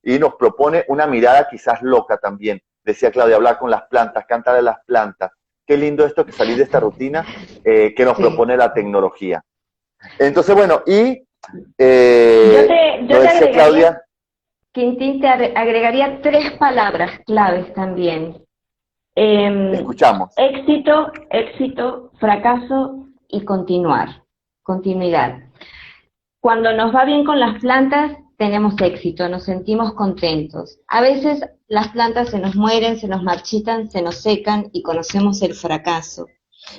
Y nos propone una mirada quizás loca también. Decía Claudia, hablar con las plantas, cantar de las plantas. Qué lindo esto que salir de esta rutina que nos propone la tecnología. Entonces, bueno, y Yo te agregaría, Claudia, Quintín, te agregaría 3 palabras claves también. escuchamos. Éxito, fracaso y continuidad. Cuando nos va bien con las plantas, tenemos éxito, nos sentimos contentos. A veces las plantas se nos mueren, se nos marchitan, se nos secan y conocemos el fracaso.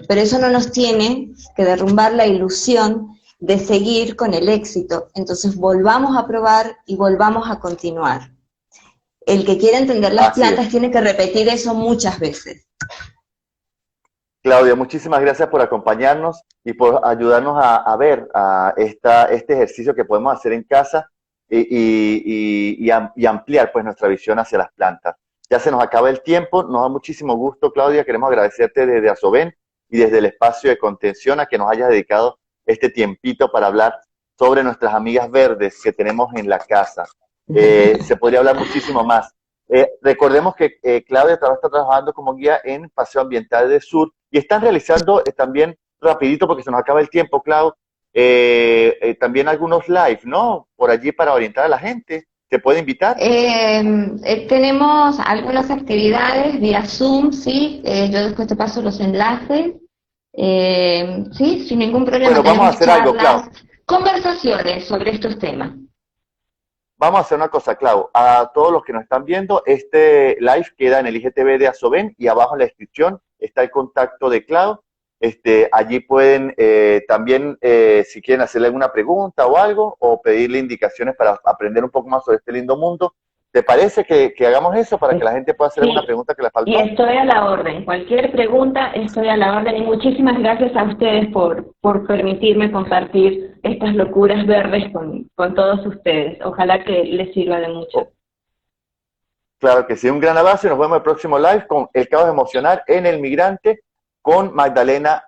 Pero eso no nos tiene que derrumbar la ilusión de seguir con el éxito. Entonces volvamos a probar y volvamos a continuar. El que quiere entender las plantas tiene que repetir eso muchas veces. Claudia, muchísimas gracias por acompañarnos y por ayudarnos a ver este ejercicio que podemos hacer en casa y ampliar pues nuestra visión hacia las plantas. Ya se nos acaba el tiempo, nos da muchísimo gusto, Claudia, queremos agradecerte desde Asoben y desde el espacio de contención a que nos hayas dedicado este tiempito para hablar sobre nuestras amigas verdes que tenemos en la casa. Se podría hablar muchísimo más. Recordemos que Claudia está trabajando como guía en Paseo Ambiental del Sur y están realizando también, rapidito porque se nos acaba el tiempo, Clau, también algunos live, ¿no? Por allí para orientar a la gente. ¿Se puede invitar? Tenemos algunas actividades vía Zoom, sí. Yo después te paso los enlaces. Sí, sin ningún problema. Bueno, vamos a hacer algo, Clau. Conversaciones sobre estos temas. Vamos a hacer una cosa, Clau. A todos los que nos están viendo, este live queda en el IGTV de Asoben y abajo en la descripción está el contacto de Clau. Allí pueden también, si quieren hacerle alguna pregunta o algo, o pedirle indicaciones para aprender un poco más sobre este lindo mundo, ¿Te parece que hagamos eso para que la gente pueda hacer Sí. alguna pregunta que le faltó? Y estoy a la orden. Cualquier pregunta, estoy a la orden. Y muchísimas gracias a ustedes por permitirme compartir estas locuras verdes con todos ustedes. Ojalá que les sirva de mucho. Claro que sí, un gran abrazo y nos vemos en el próximo live con El Caos Emocional en El Migrante con Magdalena